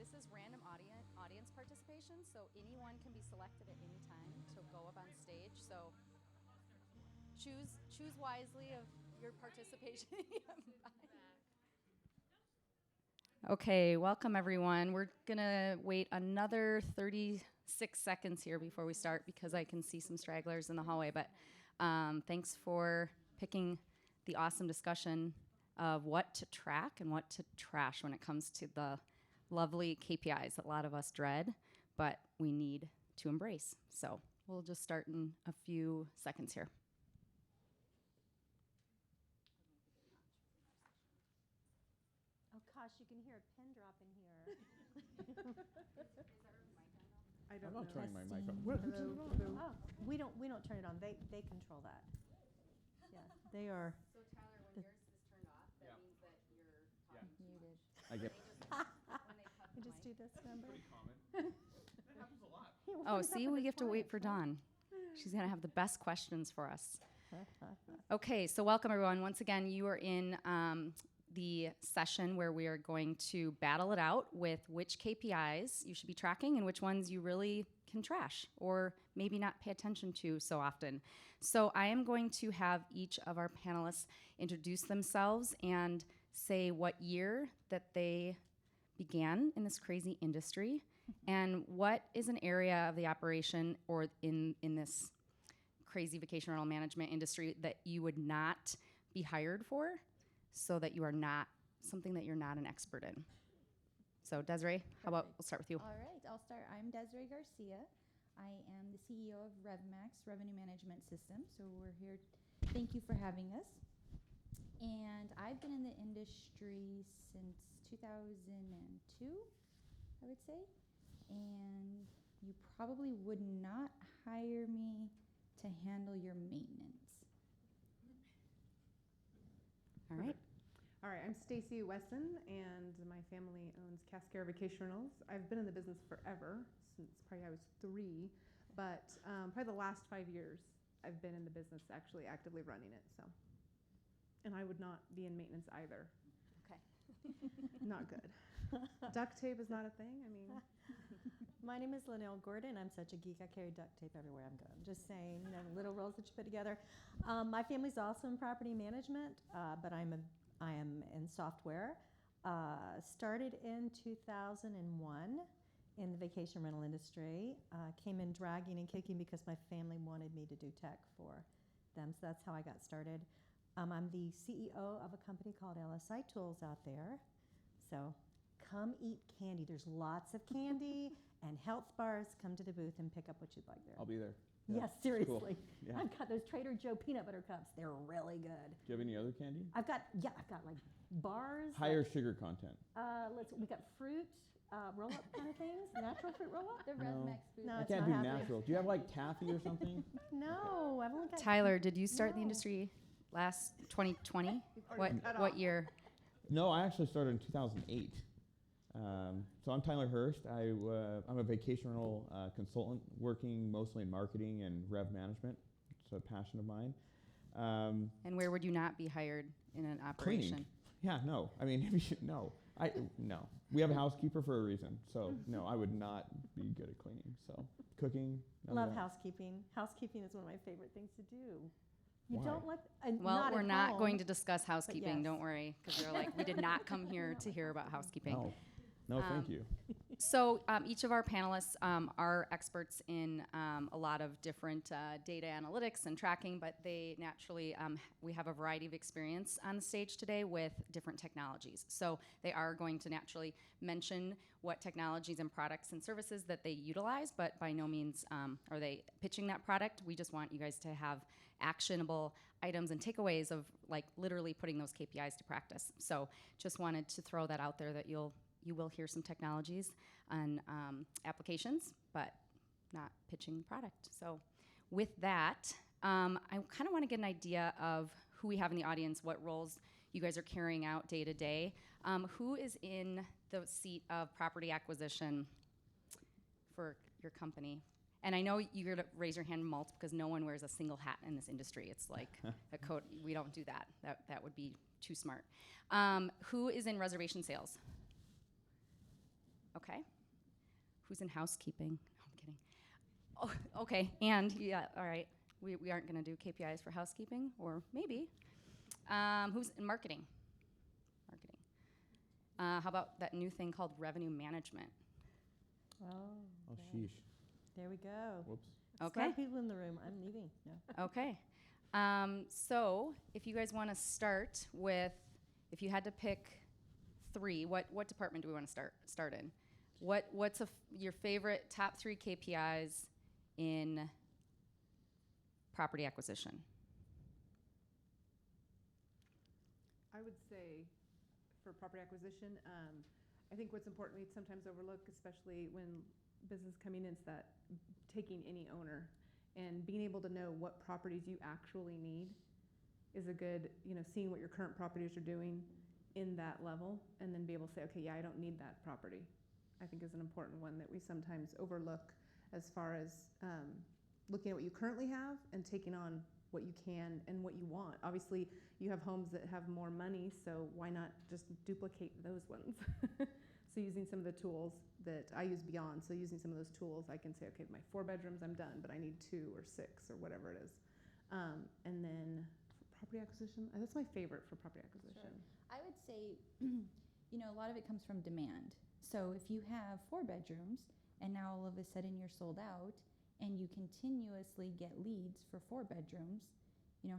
This is random audience participation, so anyone can be selected at any time to go up on stage. So choose wisely of your participation. Okay, welcome everyone. We're gonna wait another 36 seconds here before we start because I can see some stragglers in the hallway. But thanks for picking the awesome discussion of what to track and what to trash when it comes to the lovely KPIs that a lot of us dread, but we need to embrace. So we'll just start in a few seconds here. Oh gosh, you can hear a pin drop in here. I don't I'm know. not turning my mic on. Testing. Who turned it on? Oh, we don't turn it on. They control that. Yeah, they are So Tyler, when yours is turned off, that means that you're talking muted. I get You just do this number. pretty common. That happens a lot. Oh, see, we have to wait for Dawn. She's going to have the best questions for us. Okay, so welcome everyone. Once again, you are in the session where we are going to battle it out with which KPIs you should be tracking and which ones you really can trash or maybe not pay attention to so often. So I am going to have each of our panelists introduce themselves and say what year that they began in this crazy industry and what is an area of the operation or in this crazy vacation rental management industry that you would not be hired for so that you are not something that you're not an expert in. So Desiree, how about we'll start with you. All right, I'll start. I'm Desiree Garcia. I am the CEO of RevMax, Revenue Management System. So we're here. Thank you for having us. And I've been in the industry since 2002, I would say. And you probably would not hire me to handle your maintenance. All right. All right, I'm Stacy Wesson, and my family owns Cascare Vacation Rentals. I've been in the business forever, since probably I was 3, but probably the last 5 years I've been in the business actually actively running it. So, and I would not be in maintenance either. Okay. Not good. Duct tape is not a thing. I mean, My name is Linnell Gordon. I'm such a geek. I carry duct tape everywhere I'm going. I'm just saying, you know, little rolls that you put together. My family's also in property management, but I am in software. Started in 2001 in the vacation rental industry. Came in dragging and kicking because my family wanted me to do tech for them. So that's how I got started. I'm the CEO of a company called LSI Tools out there. So come eat candy. There's lots of candy and health bars. Come to the booth and pick up what you'd like there. I'll be there. Yeah, Yes, it's seriously. cool. Yeah. I've got those Trader Joe peanut butter cups. They're really good. Do you have any other candy? I've got like bars. Higher sugar content. We got fruit, roll-up kind of things, natural fruit roll-up. The No. RevMax booth. No, I it's can't not do happening. natural. Do you have like taffy or something? No, I've only got. Tyler, did you start the No. industry last 2020? already cut What off. year? No, I actually started in 2008. So I'm Tyler Hurst. I'm a vacation rental consultant working mostly in marketing and rev management. It's a passion of mine. And where would you not be hired in an operation? Cleaning. Yeah, no. I mean, no. No. We have a housekeeper for a reason. So no, I would not be good at cleaning. So cooking. none of Love that. housekeeping. Housekeeping is one of my favorite things to do. You Why? don't like. Well, we're at not home. going to discuss housekeeping, yes. don't worry, because they're like, we did not come here to hear about housekeeping. No. No, thank you. So each of our panelists are experts in a lot of different data analytics and tracking, but they naturally, we have a variety of experience on the stage today with different technologies. So they are going to naturally mention what technologies and products and services that they utilize, but by no means are they pitching that product. We just want you guys to have actionable items and takeaways of like literally putting those KPIs to practice. So just wanted to throw that out there that you will hear some technologies and applications, but not pitching the product. So with that, I kind of want to get an idea of who we have in the audience, what roles you guys are carrying out day to day. Who is in the seat of property acquisition for your company? And I know you're going to raise your hand multiple because no one wears a single hat in this industry. It's like a code. We don't do that. That would be too smart. Who is in reservation sales? Okay. Who's in housekeeping? No, I'm kidding. Oh, okay. And yeah, all right. We aren't going to do KPIs for housekeeping, or maybe. Who's in marketing? Marketing. How about that new thing called revenue management? Oh, Oh, yeah. sheesh. There we go. Whoops. Smart Okay. people in the room. I'm leaving. No. Okay. So if you guys want to start with, if you had to pick 3, what department do we want to start in? What's your favorite top 3 KPIs in property acquisition? I would say for property acquisition, I think what's important we sometimes overlook, especially when business coming in, is that taking any owner and being able to know what properties you actually need is a good, seeing what your current properties are doing in that level, and then be able to say, okay, yeah, I don't need that property, I think is an important one that we sometimes overlook as far as looking at what you currently have and taking on what you can and what you want. Obviously, you have homes that have more money, so why not just duplicate those ones? So using some of the tools that I use beyond, so using some of those tools, I can say, okay, my 4 bedrooms, I'm done, but I need 2 or 6 or whatever it is. And then for property acquisition, that's my favorite for property acquisition. Sure. I would say, a lot of it comes from demand. So if you have 4 bedrooms and now all of a sudden you're sold out and you continuously get leads for 4 bedrooms,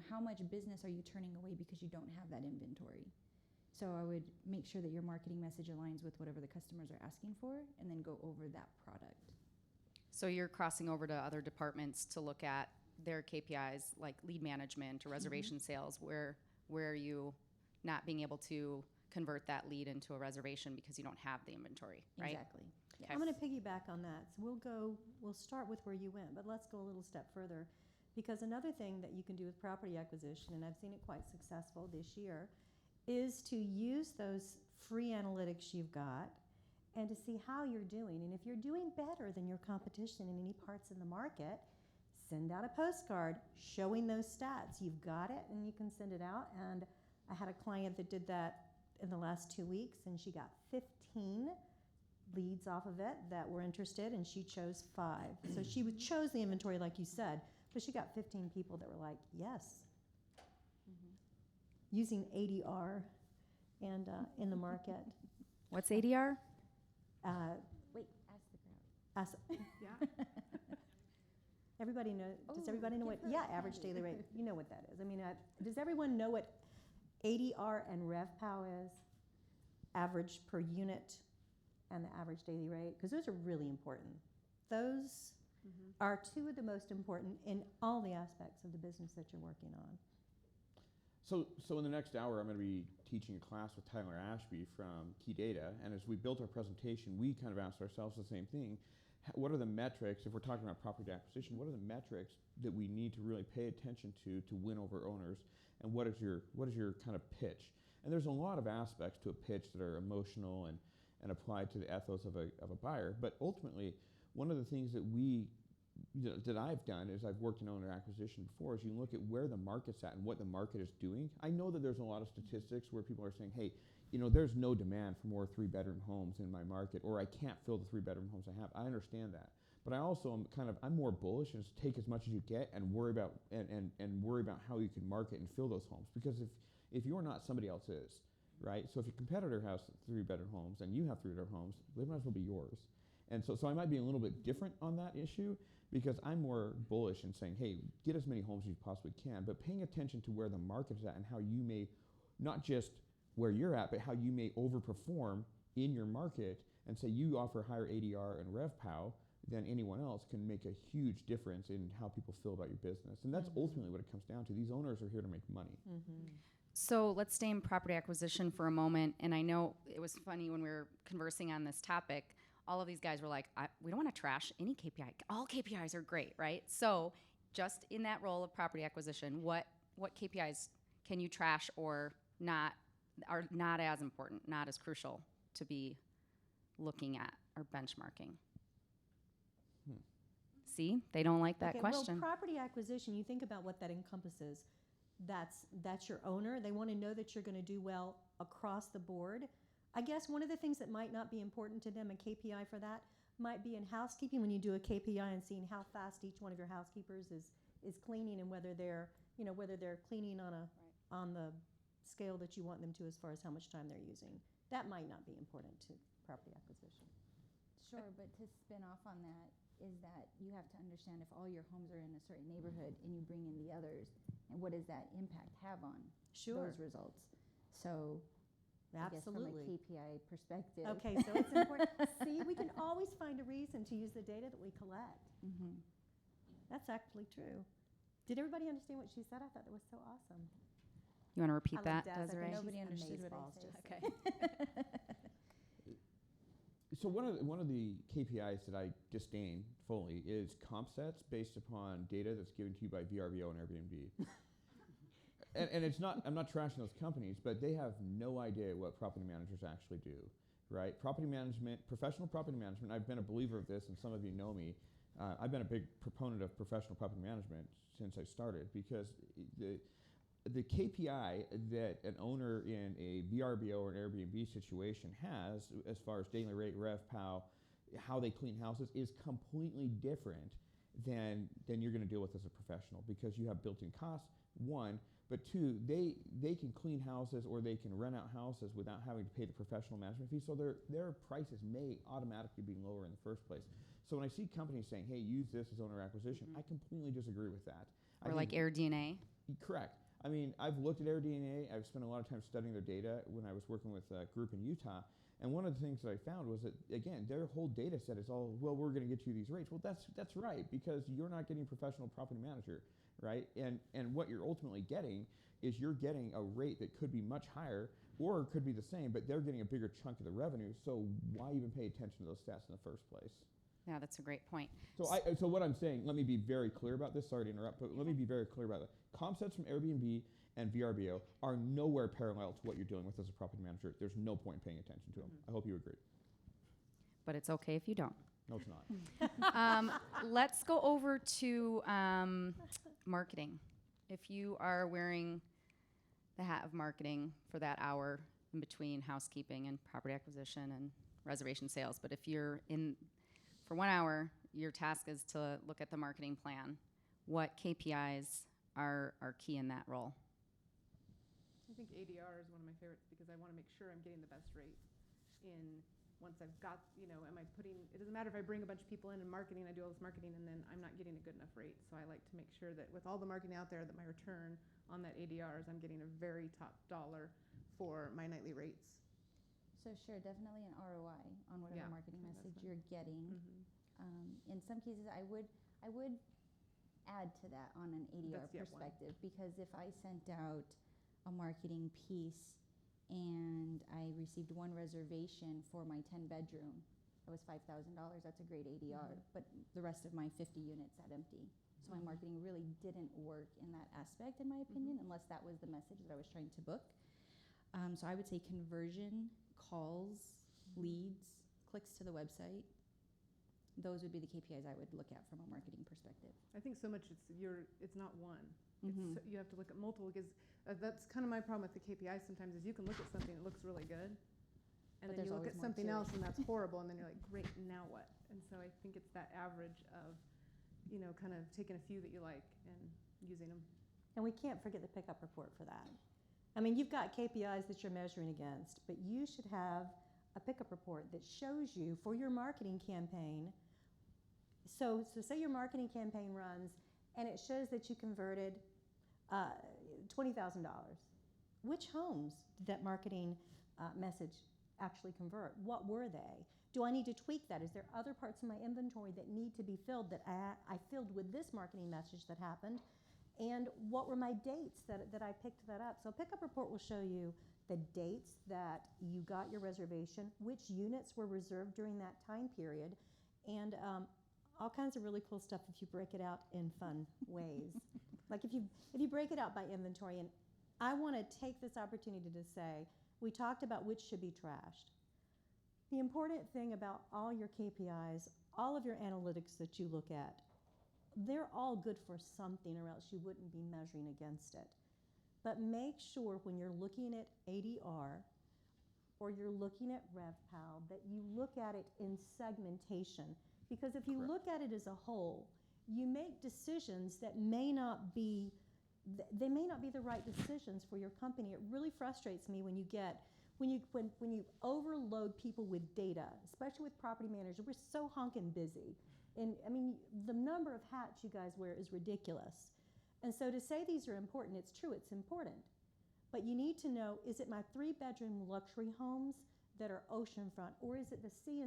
how much business are you turning away because you don't have that inventory? So I would make sure that your marketing message aligns with whatever the customers are asking for, and then go over that product. So you're crossing over to other departments to look at their KPIs, like lead management or reservation sales, where are you not being able to convert that lead into a reservation because you don't have the inventory, right? Exactly. Okay. I'm going to piggyback on that. So we'll start with where you went, but let's go a little step further, because another thing that you can do with property acquisition, and I've seen it quite successful this year, is to use those free analytics you've got and to see how you're doing. And if you're doing better than your competition in any parts in the market, send out a postcard showing those stats. You've got it, and you can send it out. And I had a client that did that in the last 2 weeks, and she got 15 leads off of it that were interested, and she chose 5. So she chose the inventory like you said, but she got 15 people that were like, yes. Using ADR and in the market. What's ADR? Wait, ask the crowd. Yeah. Everybody know? Does everybody know what? give her Yeah, a average candy. daily rate. You know what that is. I mean, does everyone know what ADR and RevPOW is? Average per unit and the average daily rate, because those are really important. Those are 2 of the most important in all the aspects of the business that you're working on. So in the next hour, I'm going to be teaching a class with Tyler Ashby from Key Data, and as we built our presentation, we kind of asked ourselves the same thing. What are the metrics, if we're talking about property acquisition, what are the metrics that we need to really pay attention to win over owners, and what is your kind of pitch? And there's a lot of aspects to a pitch that are emotional and applied to the ethos of a buyer, but ultimately, one of the things that I've done is I've worked in owner acquisition before, is you look at where the market's at and what the market is doing. I know that there's a lot of statistics where people are saying, hey, there's no demand for more 3-bedroom homes in my market, or I can't fill the 3-bedroom homes I have. I understand that. But I also I'm more bullish and just take as much as you get and worry about how you can market and fill those homes. Because if you're not, somebody else is, right? So if your competitor has 3-bedroom homes and you have 3-bedroom homes, they might as well be yours. And so I might be a little bit different on that issue, because I'm more bullish in saying, hey, get as many homes as you possibly can, but paying attention to where the market is at and how you may, not just where you're at, but how you may overperform in your market, and say you offer higher ADR and RevPOW than anyone else, can make a huge difference in how people feel about your business. And that's ultimately what it comes down to. These owners are here to make money. So let's stay in property acquisition for a moment. And I know it was funny when we were conversing on this topic, all of these guys were like, we don't want to trash any KPI. All KPIs are great, right? So just in that role of property acquisition, what KPIs can you trash or not, are not as important, not as crucial to be looking at or benchmarking? See, they don't like that question. Well, property acquisition, you think about what that encompasses. That's your owner. They want to know that you're going to do well across the board. I guess one of the things that might not be important to them, a KPI for that, might be in housekeeping when you do a KPI and seeing how fast each one of your housekeepers is cleaning and whether they're, whether they're cleaning on on the scale that you want them to as far as how much time they're using. That might not be important to property acquisition. Sure, but to spin off on that is that you have to understand if all your homes are in a certain neighborhood and you bring in the others, and what does that impact have on Sure. those results? So, I guess from a Absolutely. KPI perspective. Okay, so it's important. See, we can always find a reason to use the data that we collect. Mhm. That's actually true. Did everybody understand what she said? I thought that was so awesome. You want to repeat I love that, Des. I think Desiree? she's Nobody understood what I amazeballs, said. just Okay. So one of the KPIs that I disdain fully is comp sets based upon data that's given to you by VRBO and Airbnb. and it's not, I'm not trashing those companies, but they have no idea what property managers actually do, right? Property management, professional property management, I've been a believer of this, and some of you know me. I've been a big proponent of professional property management since I started, because the KPI that an owner in a VRBO or an Airbnb situation has, as far as daily rate, RevPOW, how they clean houses, is completely different than you're going to deal with as a professional, because you have built-in costs, one, but two, they can clean houses or they can rent out houses without having to pay the professional management fee, so their prices may automatically be lower in the first place. So when I see companies saying, hey, use this as owner acquisition, I completely disagree with that. I Or like think- AirDNA? Correct. I mean, I've looked at AirDNA. I've spent a lot of time studying their data when I was working with a group in Utah. And one of the things that I found was that, again, their whole data set is all, well, we're going to get you these rates. Well, that's right, because you're not getting a professional property manager, right? And what you're ultimately getting is you're getting a rate that could be much higher or it could be the same, but they're getting a bigger chunk of the revenue. So why even pay attention to those stats in the first place? Yeah, that's a great point. So what I'm saying, let me be very clear about this. Sorry to interrupt, but let me be very clear about it. Comp sets from Airbnb and VRBO are nowhere parallel to what you're dealing with as a property manager. There's no point in paying attention to them. I hope you agree. But it's okay if you don't. No, it's not. Let's go over to marketing. If you are wearing the hat of marketing for that hour in between housekeeping and property acquisition and reservation sales, but if you're in for 1 hour, your task is to look at the marketing plan. What KPIs are key in that role? I think ADR is one of my favorites because I want to make sure I'm getting the best rate in once I've got, am I putting, it doesn't matter if I bring a bunch of people in and marketing, I do all this marketing, and then I'm not getting a good enough rate. So I like to make sure that with all the marketing out there, that my return on that ADR is I'm getting a very top dollar for my nightly rates. So sure, definitely an ROI on whatever Yeah, marketing I think that's message one. you're getting. In some cases, I would add to that on an ADR That's, yeah, one. perspective, because if I sent out a marketing piece and I received one reservation for my 10-bedroom, that was $5,000. That's a great ADR, but the rest of my 50 units sat empty. So my marketing really didn't work in that aspect, in my opinion, unless that was the message that I was trying to book. So I would say conversion, calls, leads, clicks to the website. Those would be the KPIs I would look at from a marketing perspective. I think so much it's not one. Mhm. You have to look at multiple, because that's kind of my problem with the KPIs sometimes is you can look at something that looks really good, and But then there's you look always at more something to it. else and that's horrible, and then you're like, great, now what? And so I think it's that average of, kind of taking a few that you like and using them. And we can't forget the pickup report for that. I mean, you've got KPIs that you're measuring against, but you should have a pickup report that shows you for your marketing campaign. So say your marketing campaign runs and it shows that you converted $20,000. Which homes did that marketing message actually convert? What were they? Do I need to tweak that? Is there other parts of my inventory that need to be filled that I filled with this marketing message that happened? And what were my dates that I picked that up? So a pickup report will show you the dates that you got your reservation, which units were reserved during that time period, and all kinds of really cool stuff if you break it out in fun ways. Like if you break it out by inventory. And I want to take this opportunity to say, we talked about which should be trashed. The important thing about all your KPIs, all of your analytics that you look at, they're all good for something, or else you wouldn't be measuring against it. But make sure when you're looking at ADR, or you're looking at RevPal, that you look at it in segmentation. Because if you Correct. look at it as a whole, you make decisions that may not be, they may not be the right decisions for your company. It really frustrates me when you overload people with data, especially with property managers. We're so honking busy. And I mean, the number of hats you guys wear is ridiculous. And so to say these are important, it's true, it's important. But you need to know, is it my 3-bedroom luxury homes that are oceanfront, or is it the ski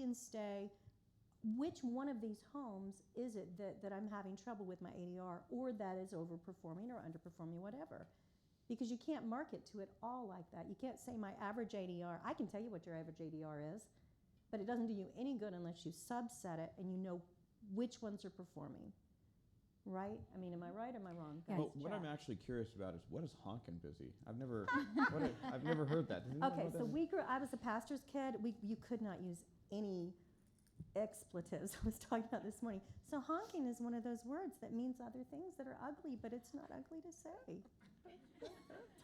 and stay? Which one of these homes is it that I'm having trouble with my ADR, or that is overperforming or underperforming, whatever? Because you can't market to it all like that. You can't say my average ADR. I can tell you what your average ADR is, but it doesn't do you any good unless you subset it and you know which ones are performing. Right? I mean, am I right or am I wrong? Yeah. Well, what I'm actually curious about is, what is honkin' busy? I've never heard that. Does anyone know Okay, what so that is? I was a pastor's kid. You could not use any expletives. I was talking about this morning. So honking is one of those words that means other things that are ugly, but it's not ugly to say.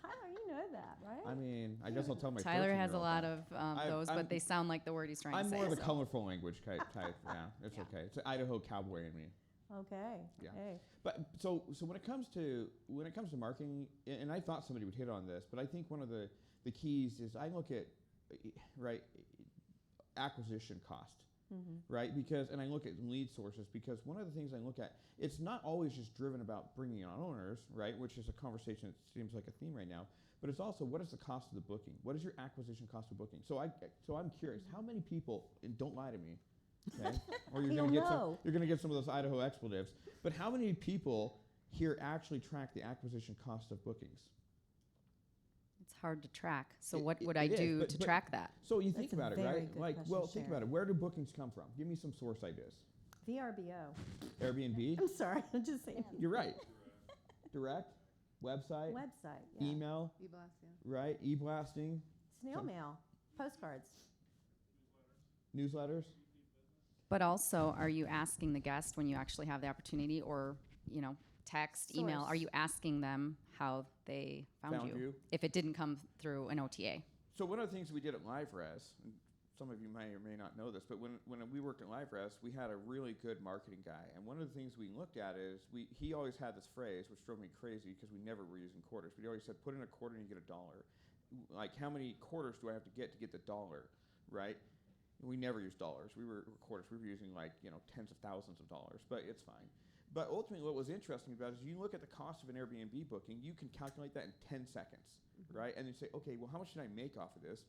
Tyler, you know that, right? I mean, I guess I'll tell my Tyler has a 13-year-old lot that. of those, I'm- but they sound like the word he's trying I'm to say. more of the so. colorful language type. Yeah, it's Yeah. okay. It's an Idaho cowboy in me. Okay. Yeah. Hey. But so when it comes to marketing, and I thought somebody would hit on this, but I think one of the keys is I look at acquisition cost, right? Because, and I look at lead sources, because one of the things I look at, it's not always just driven about bringing on owners, right? Which is a conversation that seems like a theme right now. But it's also, what is the cost of the booking? What is your acquisition cost of booking? So I'm curious, how many people, and don't lie to me, okay? Or you're He'll gonna get know. you're gonna get some of those Idaho expletives. But how many people here actually track the acquisition cost of bookings? It's hard to track. So It- what it- would I it is, do but- to but- track that? So you That's think a about it, very right? good Like, question, well, think about Sharon. it. Where do bookings come from? Give me some source ideas. VRBO. Airbnb. I'm sorry. I'm just saying. You're right. Direct, website, Website. Yeah. email, E-blast, yeah. right? E-blasting, Snail mail. Postcards. newsletters. But also, are you asking the guest when you actually have the opportunity, or text, email? Are Source. you asking them how they found you if it didn't come through an OTA? So one of the things we did at LiveRes, and some of you may or may not know this, but when we worked at LiveRes, we had a really good marketing guy. And one of the things we looked at is he always had this phrase, which drove me crazy because we never were using quarters. But he always said, put in a quarter and you get $1. Like, how many quarters do I have to get the dollar, right? We never used dollars. We were quarters. We were using tens of thousands of dollars, but it's fine. But ultimately, what was interesting about it is you look at the cost of an Airbnb booking, you can calculate that in 10 seconds, right? And you say, okay, well, how much should I make off of this?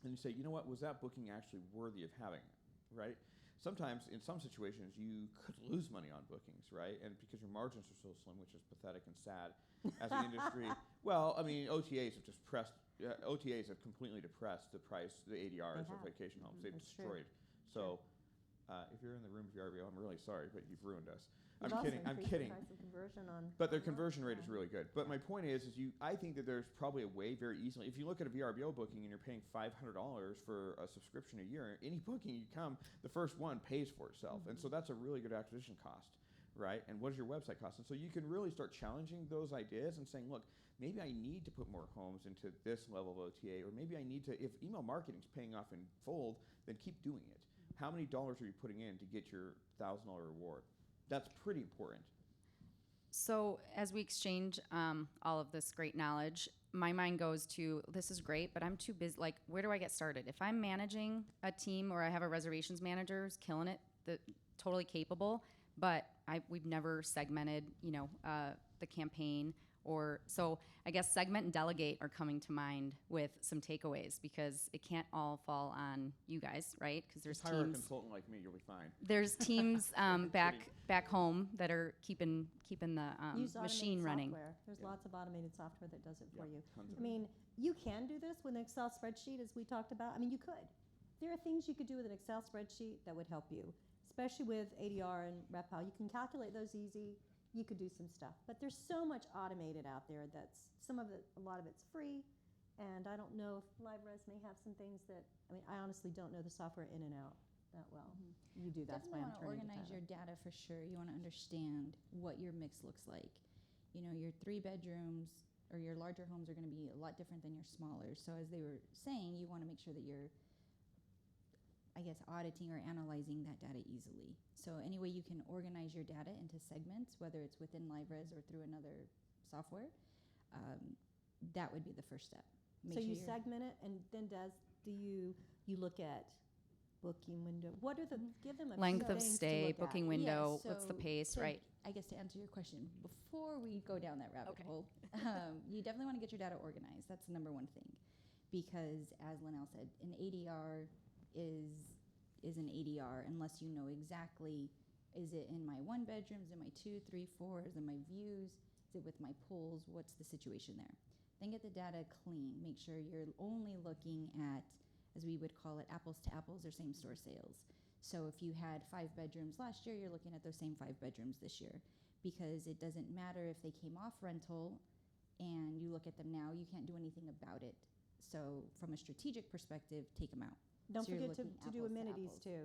And you say, you know what, was that booking actually worthy of having, right? Sometimes, in some situations, you could lose money on bookings, right? And because your margins are so slim, which is pathetic and sad as an industry. Well, I mean, OTAs have completely depressed the price, the ADRs of have. vacation homes. They've That's true. destroyed. So, if you're in the room of VRBO, I'm really sorry, but you've ruined us. You've I'm also kidding. I'm increased kidding. The price of conversion on. But their conversion rate is really good. But my point is I think that there's probably a way very easily, if you look at a VRBO booking and you're paying $500 for a subscription a year, any booking you come, the first one pays for itself. And so that's a really good acquisition cost, right? And what does your website cost? And so you can really start challenging those ideas and saying, look, maybe I need to put more homes into this level of OTA, or maybe I need to, if email marketing is paying off in fold, then keep doing it. How many dollars are you putting in to get your $1,000 reward? That's pretty important. So as we exchange all of this great knowledge, my mind goes to, this is great, but I'm too busy. Like, where do I get started? If I'm managing a team or I have a reservations manager who's killing it, totally capable, but we've never segmented, the campaign. Or so I guess segment and delegate are coming to mind with some takeaways, because it can't all fall on you guys, right? Because there's Just hire a teams. consultant like me, you'll be fine. There's teams kidding. back home that are keeping the Use machine automated running. software. There's Yeah. lots of automated software that does it for you. Tons of I mean, you can do this with an Excel spreadsheet, as we talked about. I mean, you could. There are things you could do with an Excel spreadsheet that would help you, especially with ADR and RevPal. You can calculate those easy. You could do some stuff. But there's so much automated out there that's a lot of it's free. And I don't know if LiveRes may have some things that, I honestly don't know the software in and out that well. You do, that's why Definitely I'm want to turning to organize Tyler. your data for sure. You want to understand what your mix looks like. Your 3 bedrooms or your larger homes are going to be a lot different than your smaller. So as they were saying, you want to make sure that you're, I guess, auditing or analyzing that data easily. So any way you can organize your data into segments, whether it's within LiveRes or through another software, that would be the first step. So you segment it, and then do you look at booking window? What are the, give them a few Length of things to stay, look at. booking window, what's the so pace, to- right? I guess to answer your question, before we go down that rabbit Okay. hole, you definitely want to get your data organized. That's the number one thing. Because as Linnell said, an ADR is an ADR unless you know exactly, is it in my 1 bedrooms, in my 2, 3, 4, is it my views, is it with my pools, what's the situation there? Then get the data clean. Make sure you're only looking at, as we would call it, apples to apples or same store sales. So if you had 5 bedrooms last year, you're looking at those same 5 bedrooms this year, because it doesn't matter if they came off rental and you look at them now, you can't do anything about it. So from a strategic perspective, take them out. Don't So you're forget to looking do apples to amenities apples. too.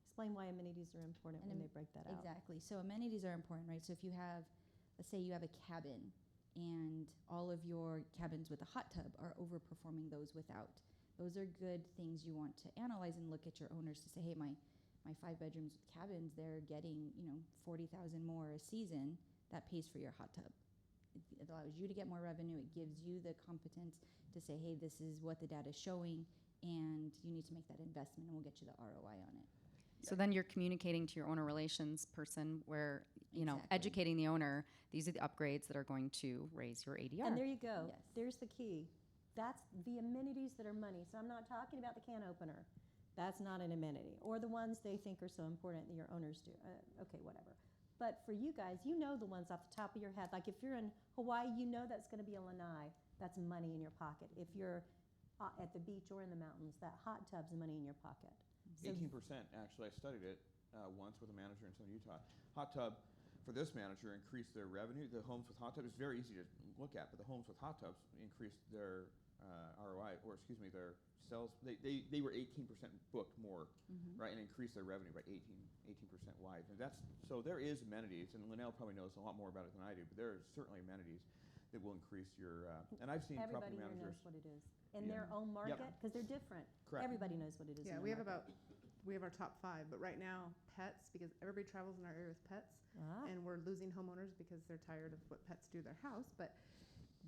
Explain why amenities are important And when they break that out. Exactly. So amenities are important, right? So if you have, let's say you have a cabin and all of your cabins with a hot tub are overperforming those without. Those are good things you want to analyze and look at your owners to say, hey, my 5 bedrooms with cabins, they're getting, 40,000 more a season. That pays for your hot tub. It allows you to get more revenue. It gives you the competence to say, hey, this is what the data is showing, and you need to make that investment, and we'll get you the ROI on it. So then you're communicating to your owner relations person where, Exactly. educating the owner, these are the upgrades that are going to raise your ADR. And there you go. Yes. There's the key. That's the amenities that are money. So I'm not talking about the can opener. That's not an amenity. Or the ones they think are so important that your owners do. Okay, whatever. But for you guys, you know the ones off the top of your head. Like if you're in Hawaii, you know that's going to be a lanai. That's money in your pocket. If you're at the beach or in the mountains, that hot tub's money in your pocket. So 18%, actually. I studied it once with a manager in Southern Utah. Hot tub, for this manager, increased their revenue. The homes with hot tubs, it's very easy to look at, but the homes with hot tubs increased their ROI, or excuse me, their sales. They were 18% booked more, right, and increased their revenue by 18% wide. And so there is amenities, and Linnell probably knows a lot more about it than I do, but there are certainly amenities that will increase your, and I've seen everybody property here managers. knows what it is in Yeah. their own market because they're different. Correct. Everybody knows what it is. Yeah, in we their have market. we have our top 5, but right now pets, because everybody travels in our area with pets, and we're losing homeowners because they're tired of what pets do to their house. But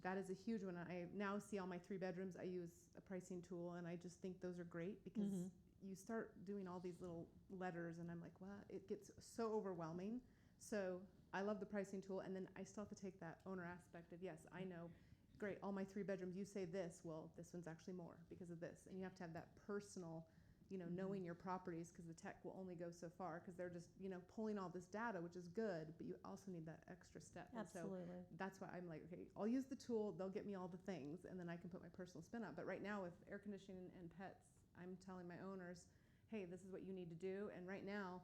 that is a huge one. I now see all my 3 bedrooms. I use a pricing tool, and I just think those are great because you start doing all these little letters, and I'm like, wow, it gets so overwhelming. So I love the pricing tool, and then I still have to take that owner aspect of, yes, I know, great, all my 3 bedrooms, you say this, well, this one's actually more because of this. And you have to have that personal, knowing your properties, because the tech will only go so far because they're just, pulling all this data, which is good, but you also need that extra step. Absolutely. And so that's why I'm like, okay, I'll use the tool, they'll get me all the things, and then I can put my personal spin on. But right now with air conditioning and pets, I'm telling my owners, hey, this is what you need to do. And right now,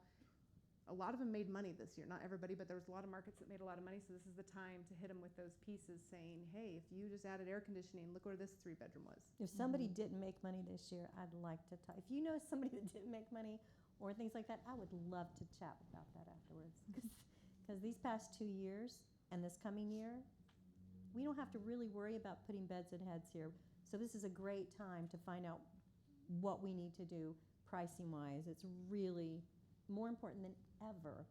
a lot of them made money this year. Not everybody, but there was a lot of markets that made a lot of money. So this is the time to hit them with those pieces saying, hey, if you just added air conditioning, look where this 3 bedroom was. If somebody didn't make money this year, I'd like to talk. If you know somebody that didn't make money or things like that, I would love to chat about that afterwards. Because these past 2 years and this coming year, we don't have to really worry about putting beds and heads here. So this is a great time to find out what we need to do pricing-wise. It's really more important than ever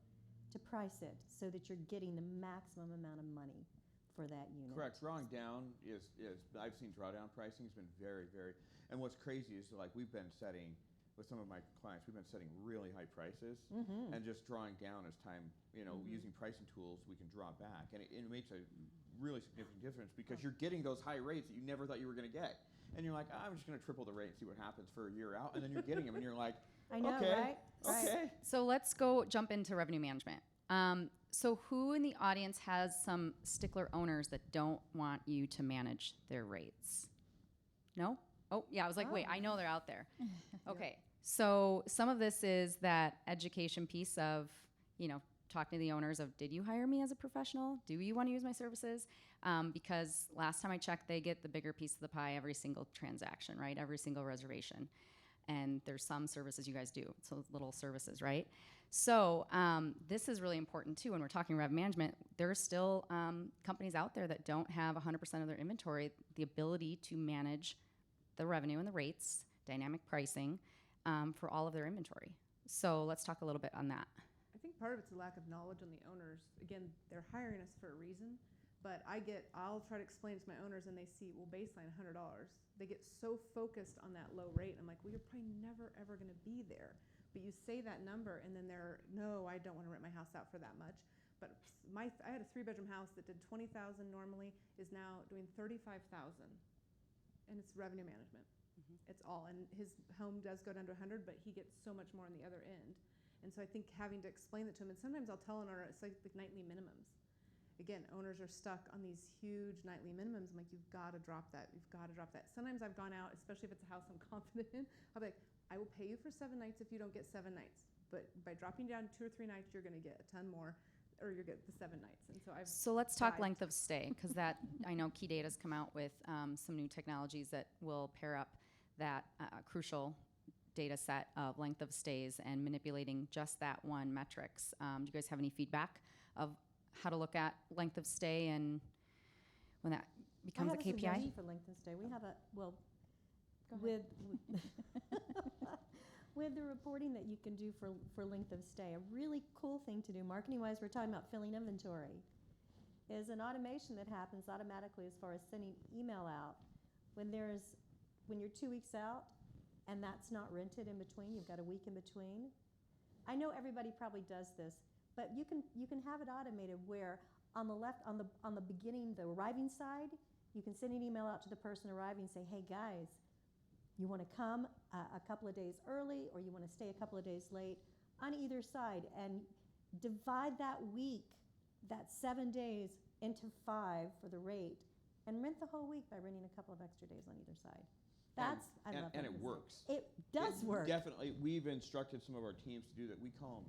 to price it so that you're getting the maximum amount of money for that unit. Correct. Drawing down is I've seen drawdown pricing has been very, very, and what's crazy is like we've been setting, with some of my clients, we've been setting really high prices and just drawing down as time, using pricing tools, we can draw back. And it makes a really significant difference because you're getting those high rates that you never thought you were going to get. And you're like, I'm just going to triple the rate and see what happens for a year out. And then you're getting them and you're like, I know, okay, right? okay. So let's jump into revenue management. So who in the audience has some stickler owners that don't want you to manage their rates? No? Oh, yeah, I was like, wait, I know they're out there. Okay, so some of this is that education piece of, talking to the owners of, did you hire me as a professional? Do you want to use my services? Because last time I checked, they get the bigger piece of the pie every single transaction, right? Every single reservation. And there's some services you guys do, so little services, right? So this is really important too when we're talking rev management. There are still companies out there that don't have 100% of their inventory, the ability to manage the revenue and the rates, dynamic pricing for all of their inventory. So let's talk a little bit on that. I think part of it's a lack of knowledge on the owners. Again, they're hiring us for a reason, but I'll try to explain it to my owners and they see, well, baseline $100. They get so focused on that low rate. I'm like, well, you're probably never, ever going to be there. But you say that number and then no, I don't want to rent my house out for that much. But I had a 3-bedroom house that did $20,000 normally, is now doing $35,000. And it's revenue management. It's all. And his home does go down to 100, but he gets so much more on the other end. And so I think having to explain it to him, and sometimes I'll tell an owner, it's like the nightly minimums. Again, owners are stuck on these huge nightly minimums. I'm like, you've got to drop that. You've got to drop that. Sometimes I've gone out, especially if it's a house I'm confident in, I'll be like, I will pay you for 7 nights if you don't get 7 nights. But by dropping down 2 or 3 nights, you're going to get a ton more, or you'll get the 7 nights. And so let's talk length of stay, because that I know Key Data's come out with some new technologies that will pair up that crucial data set of length of stays and manipulating just that one metrics. Do you guys have any feedback of how to look at length of stay and when that becomes a I have KPI? suggestion for length of stay. We have Go with ahead. with the reporting that you can do for length of stay, a really cool thing to do, marketing-wise, we're talking about filling inventory, is an automation that happens automatically as far as sending email out. When you're 2 weeks out and that's not rented in between, you've got a week in between. I know everybody probably does this, but you can have it automated where on the left, on the beginning, the arriving side, you can send an email out to the person arriving and say, hey guys, you want to come a couple of days early or you want to stay a couple of days late on either side, and divide that week, that 7 days, into 5 for the rate, and rent the whole week by renting a couple of extra days on either side. I love that. And it works. It does work. Definitely. We've instructed some of our teams to do that. We call them,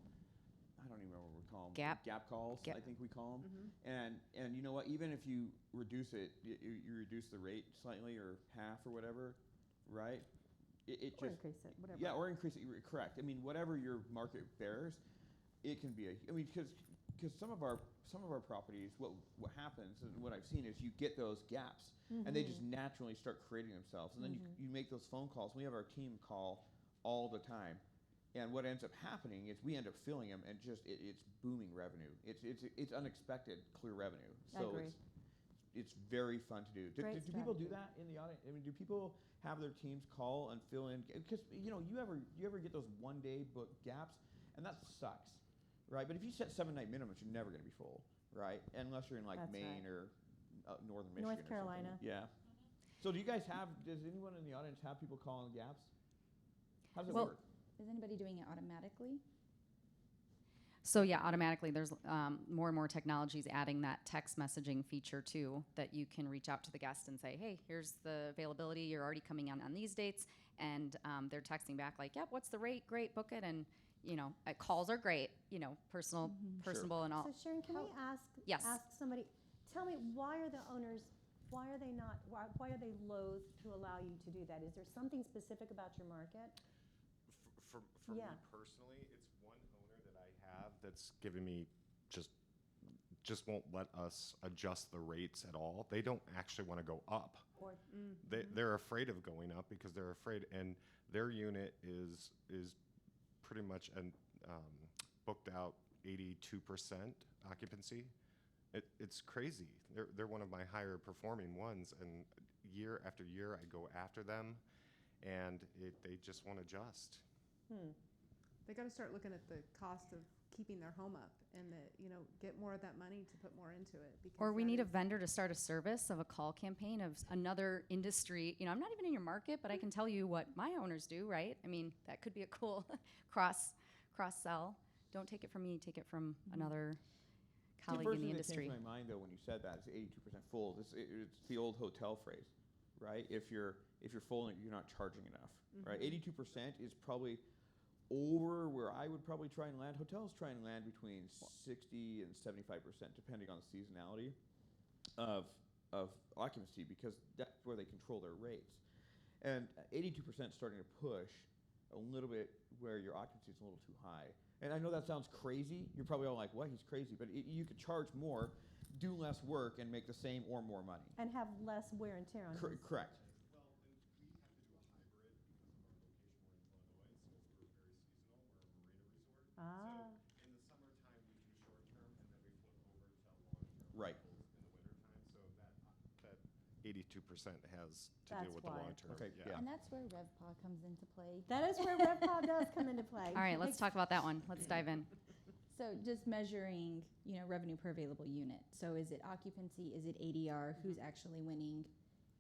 I don't even remember what we call them. Gap calls, I think we call them. And you know what? Even if you reduce it, you reduce the rate slightly or half or whatever, right? Or increase it, whatever. Yeah, or increase it. Correct. I mean, whatever your market bears, it can be because some of our properties, what happens and what I've seen is you get those gaps and they just naturally start creating themselves, and then you make those phone calls. We have our team call all the time, and what ends up happening is we end up filling them, and it's booming revenue. It's unexpected clear revenue. So it's very fun to do. Do people do that in the audience? I mean, do people have their teams call and fill in? Because you ever get those 1-day book gaps, and that sucks. Right, but if you set 7-night minimums, you're never going to be full, right? Unless you're in Maine or northern Michigan, North Carolina. Yeah. So does anyone in the audience have people calling gaps? How does it Well, work? Is anybody doing it automatically? So yeah, automatically there's more and more technologies adding that text messaging feature too, that you can reach out to the guest and say, hey, here's the availability. You're already coming on these dates. And they're texting back like, yep, what's the rate? Great, book it. And calls are great, personable and all. So Sharon, can we ask somebody, tell me, why are they loath to allow you to do that? Is there something specific about your market? For me personally, it's one owner that I have that's giving me just won't let us adjust the rates at all. They don't actually want to go up. They're afraid of going up because they're afraid, and their unit is pretty much booked out 82% occupancy. It's crazy. They're one of my higher performing ones, and year after year I go after them, and they just won't adjust. They got to start looking at the cost of keeping their home up, and get more of that money to put more into it. Or we need a vendor to start a service of a call campaign of another industry. I'm not even in your market, but I can tell you what my owners do, right? I mean, that could be a cool cross sell. Don't take it from me, take it from another colleague in the industry. The first thing that came to my mind though when you said that is 82% full. It's the old hotel phrase, right? If you're full, you're not charging enough, right? 82% is probably over where I would probably try and land. Hotels try and land between 60 and 75%, depending on the seasonality of occupancy, because that's where they control their rates. And 82% is starting to push a little bit where your occupancy is a little too high. And I know that sounds crazy. You're probably all like, what? He's crazy. But you could charge more, do less work, and make the same or more money. And have less wear and tear on his. Correct. Well, and we have to do a hybrid because of our location. We're in Illinois, so we're very seasonal. We're a marina resort. Ah. So in the summertime, we do short term, and then we flip over to long term Right. rentals in the wintertime. So that 82% has to That's do with the why. long term. Okay, yeah. And that's where RevPAR comes into play. That is where RevPod does come into play. All right, let's talk about that one. Let's dive in. So just measuring, revenue per available unit. So is it occupancy? Is it ADR? Who's actually winning?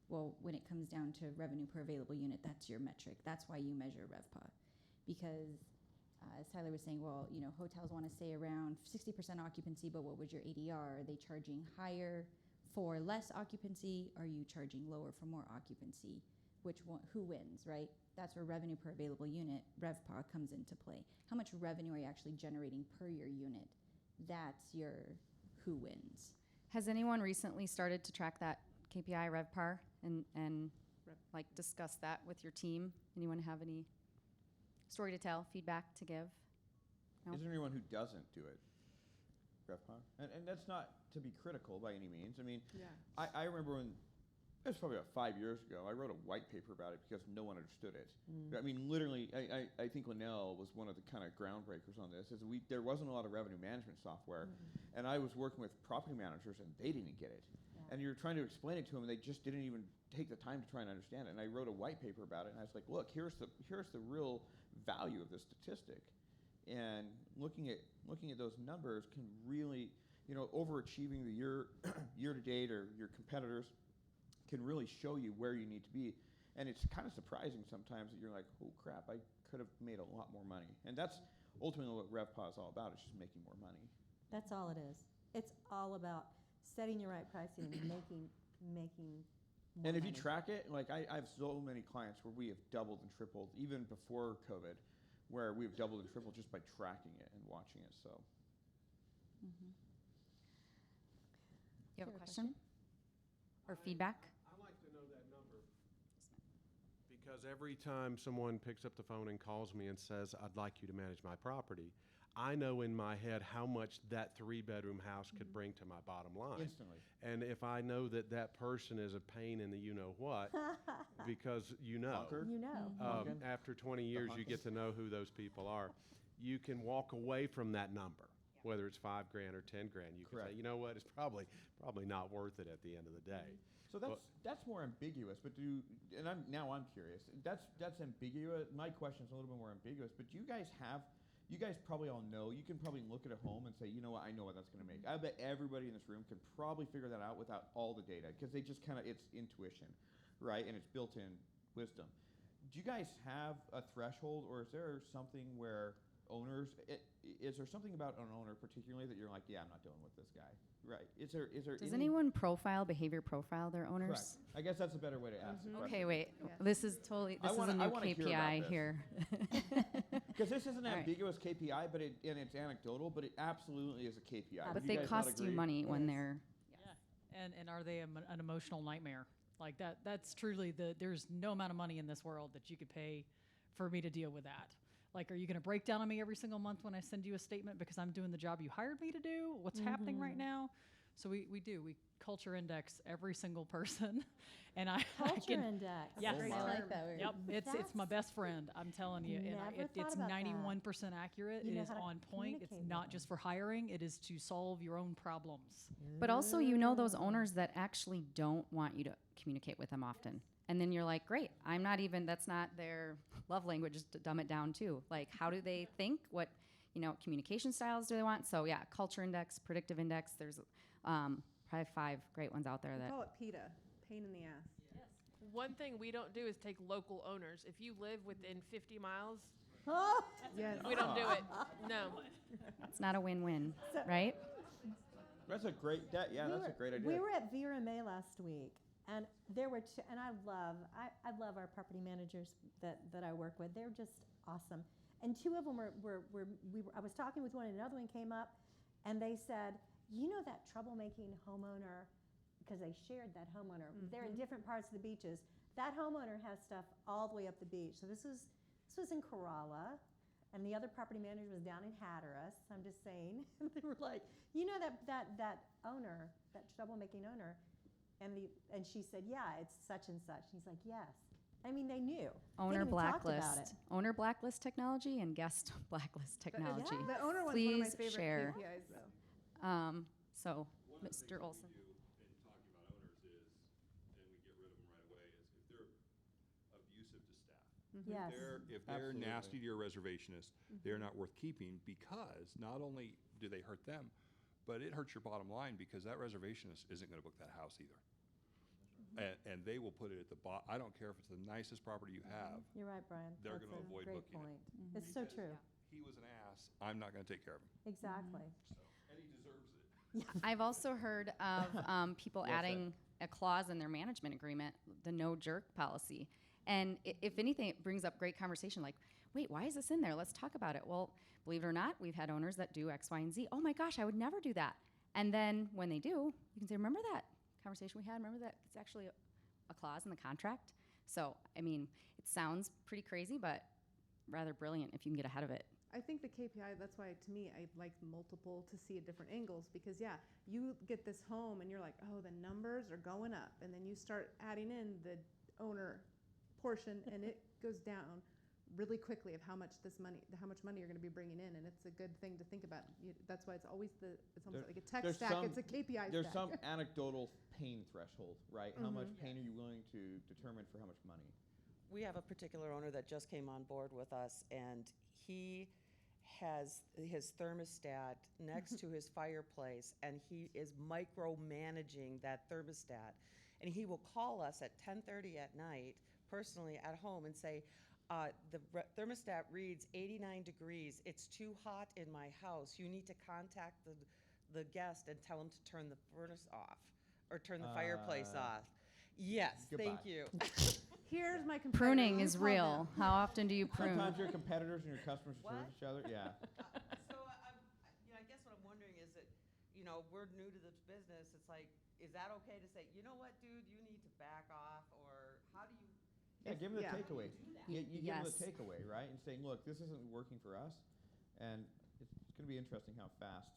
Well, when it comes down to revenue per available unit, that's your metric. That's why you measure RevPAR. Because as Tyler was saying, well, hotels want to stay around 60% occupancy, but what was your ADR? Are they charging higher for less occupancy? Are you charging lower for more occupancy? Who wins, right? That's where revenue per available unit, RevPAR, comes into play. How much revenue are you actually generating per your unit? That's your who wins. Has anyone recently started to track that KPI RevPAR and like discuss that with your team? Anyone have any story to tell, feedback to give? No? Is there anyone who doesn't do it? RevPAR? And that's not to be critical by any means. I mean, Yeah. I remember when, it was probably about 5 years ago, I wrote a white paper about it because no one understood it. I mean, literally, I think Linnell was one of the kind of groundbreakers on this. There wasn't a lot of revenue management software, and I was working with property managers, and they didn't get it. Yeah. And you're trying to explain it to them, and they just didn't even take the time to try and understand it. And I wrote a white paper about it, and I was like, look, here's the real value of this statistic. And looking at those numbers can really, overachieving the year to date or your competitors can really show you where you need to be. And it's kind of surprising sometimes that you're like, oh crap, I could have made a lot more money. And that's ultimately what RevPAR is all about, is just making more money. That's all it is. It's all about setting your right pricing and making more And if you money. track it, like I have so many clients where we have doubled and tripled, even before COVID, where we've doubled and tripled just by tracking it and watching it. So Mm-hmm. You have a question or feedback? I like to know that number because every time someone picks up the phone and calls me and says, I'd like you to manage my property, I know in my head how much that 3-bedroom house could bring to my bottom line. instantly. And if I know that that person is a pain in the you-know-what, because Honker. You know. Honkin'. after 20 years you get to know who those people are, you can walk away from that number, whether it's $5,000 or $10,000. You can Correct. say, you know what, it's probably not worth it at the end of the day. So that's more ambiguous, but I'm curious. That's ambiguous. My question's a little bit more ambiguous, but you guys probably all know. You can probably look at a home and say, you know what, I know what that's going to make. I bet everybody in this room could probably figure that out without all the data, because they just it's intuition, right? And it's built-in wisdom. Do you guys have a threshold, or is there something where is there something about an owner particularly that you're like, yeah, I'm not dealing with this guy, right? Is there Does any anyone behavior profile their owners? Correct. I guess that's a better way to ask the question. Okay, wait. Yes. This is totally. I This wanna- is a I new wanna hear about KPI this. here. Because this is an All right. ambiguous KPI, but it's anecdotal, but it absolutely is a KPI. But Would they you guys not cost you agree? money when Yes. they're. Yeah. And are they an emotional nightmare? Like that's truly there's no amount of money in this world that you could pay for me to deal with that. Like, are you going to break down on me every single month when I send you a statement because I'm doing the job you hired me to do? What's happening right now? So we culture index every single person. And I Culture can, index. Yes. Great I term. like that word. Yep, it's my That's- best friend. I'm telling you, and Never thought it's about that. 91% accurate. You It know is how to on point. It's communicate with not them. just for hiring. It is to solve your own problems. But also, those owners that actually don't want you to communicate with them often. And then you're like, great, that's not their love language, just to dumb it down too. Like, how do they think? What, communication styles do they want? So yeah, culture index, predictive index, there's probably 5 great ones out there We that. call it PETA, pain in the ass. One thing we don't do is take local owners. If you live within 50 miles, Oh, Yes. we don't do it. No. It's not a win-win, right? That's a great, that's a great idea. We were at VRMA last week, and there were and I love our property managers that I work with. They're just awesome. And 2 of them I was talking with one, and another one came up, and they said, that troublemaking homeowner, because they shared that homeowner. They're in different parts of the beaches. That homeowner has stuff all the way up the beach. So this was in Corolla, and the other property manager was down in Hatteras. I'm just saying. They were like, you know that owner, that troublemaking owner, and she said, yeah, it's such and such. He's like, yes. I mean, they knew. Owner they even talked about blacklist, it. owner blacklist technology and guest blacklist technology. The owner one's one of my Please favorite share. KPIs, though. So, One of the things Mr. that Olson. we do in talking about owners is, and we get rid of them right away, is if they're abusive to staff. Yes. If they're Absolutely. nasty to your reservationist, they're not worth keeping, because not only do they hurt them, but it hurts your bottom line, because that reservationist isn't going to book that house either. And they will put it at the bottom. I don't care if it's the nicest property you have. You're right, Brian. They're That's gonna a avoid great booking it. point. It's so Because true. He was an ass. I'm not going to take care of him. Exactly. So, and he deserves it. I've also heard of people Well said. adding a clause in their management agreement, the no jerk policy. And if anything, it brings up great conversation like, wait, why is this in there? Let's talk about it. Well, believe it or not, we've had owners that do X, Y, and Z. Oh my gosh, I would never do that. And then when they do, you can say, remember that conversation we had? Remember that it's actually a clause in the contract? So, I mean, it sounds pretty crazy, but rather brilliant if you can get ahead of it. I think the KPI, that's why to me, I like multiple to see at different angles, because yeah, you get this home and you're like, oh, the numbers are going up. And then you start adding in the owner portion and it goes down really quickly of how much money you're going to be bringing in. And it's a good thing to think about. That's why it's almost There- like a tech there's stack. some- It's a KPI There's stack. some anecdotal pain threshold, right? How much Mhm. pain are you willing to determine for how much money? We have a particular owner that just came on board with us, and he has his thermostat next to his fireplace, and he is micromanaging that thermostat. And he will call us at 10:30 at night, personally at home, and say, the thermostat reads 89 degrees. It's too hot in my house. You need to contact the guest and tell him to turn the furnace off or turn the fireplace off. Yes, goodbye. thank you. Here's my competitor. Pruning You is call real. them. How often do you prune? Sometimes your competitors and your customers What? serve each other. Yeah. So I guess what I'm wondering is that, we're new to this business. It's like, is that okay to say, you know what, dude, you need to back off, or how do you? Yeah, give them the Yeah. takeaway. do that? You give them Yes. the takeaway, right? And saying, look, this isn't working for us, and it's going to be interesting how fast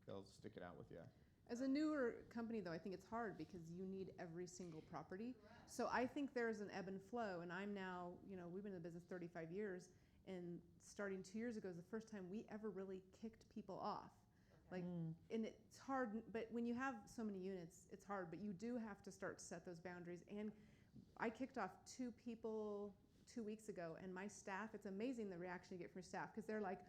they'll stick it out with you. As a newer company, though, I think it's hard because you need every single property. So I think there's an ebb and flow, and I'm now, we've been in the business 35 years, and starting 2 years ago is the first time we ever really kicked people off. Like, and it's hard, but when you have so many units, it's hard, but you do have to start to set those boundaries. And I kicked off 2 people 2 weeks ago, and my staff, it's amazing the reaction you get from staff, because they're like,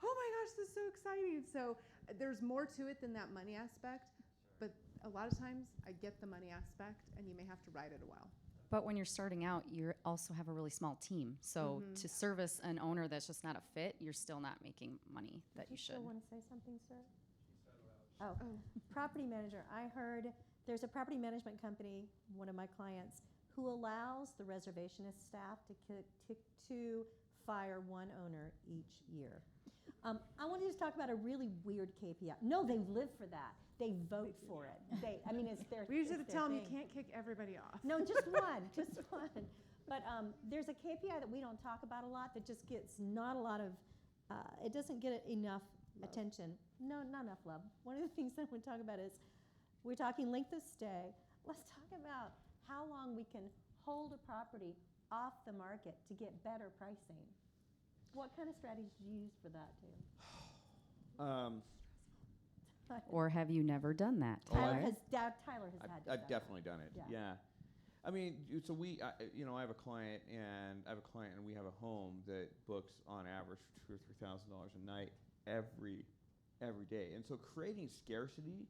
oh my gosh, this is so exciting. So there's more to it than that money aspect, but a lot of times I get the money aspect, and you may have to ride it a while. But when you're starting out, you also have a really small team. So Mhm. to service an owner that's just not a fit, you're still not making money that Did you still should. want to say something, sir? Oh, property manager. I heard there's a property management company, one of my clients, who allows the reservationist staff to fire one owner each year. I want to just talk about a really weird KPI. No, they live for that. They vote for it. It's their. We usually have it's to tell their them you thing. can't kick everybody off. No, just one, just one. But there's a KPI that we don't talk about a lot that just gets not a lot of, it doesn't get enough attention. No, not enough love. One of the things that we talk about is, we're talking length of stay. Let's talk about how long we can hold a property off the market to get better pricing. What kind of strategies do you use for that, too? Or have you never done that? Oh, I- Tyler has had to. I've definitely done it. Yeah. Yeah. I mean, so I have a client, and we have a home that books on average for $2,000 or $3,000 a night every day. And so creating scarcity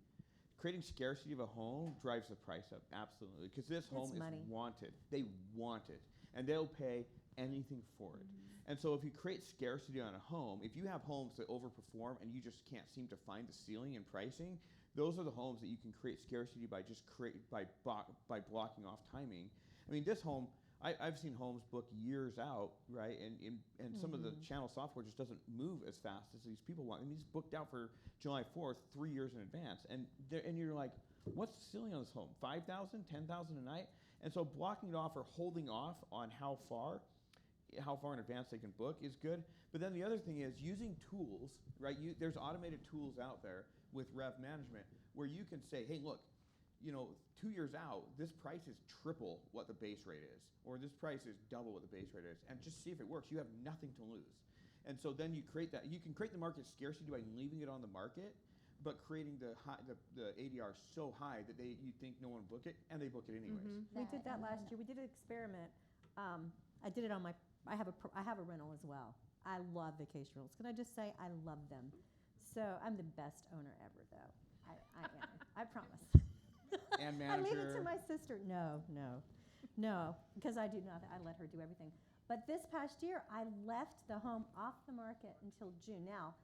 of a home drives the price up, absolutely, because this home is money. wanted. They want it, and they'll pay anything for it. And so if you create scarcity on a home, if you have homes that overperform and you just can't seem to find the ceiling in pricing, those are the homes that you can create scarcity by by blocking off timing. I mean, this home, I've seen homes book years out, right? And some of the channel software just doesn't move as fast as these people want. I mean, it's booked out for July 4th, 3 years in advance. And you're like, what's the ceiling on this home? 5,000, 10,000 a night? And so blocking it off or holding off on how far how far in advance they can book is good. But then the other thing is using tools, right? There's automated tools out there with rev management where you can say, hey, look, 2 years out, this price is triple what the base rate is, or this price is double what the base rate is, and just see if it works. You have nothing to lose. And so then you create that. You can create the market scarcity by leaving it on the market, but creating the ADR so high that you think no one will book it, and they book it anyways. We did that last year. We did an experiment. I did it on I have a rental as well. I love vacation rentals. Can I just say I love them? So I'm the best owner ever, though. I am. I promise. And I leave it manager. to my sister. No, because I do not. I let her do everything. But this past year, I left the home off the market until June. Now,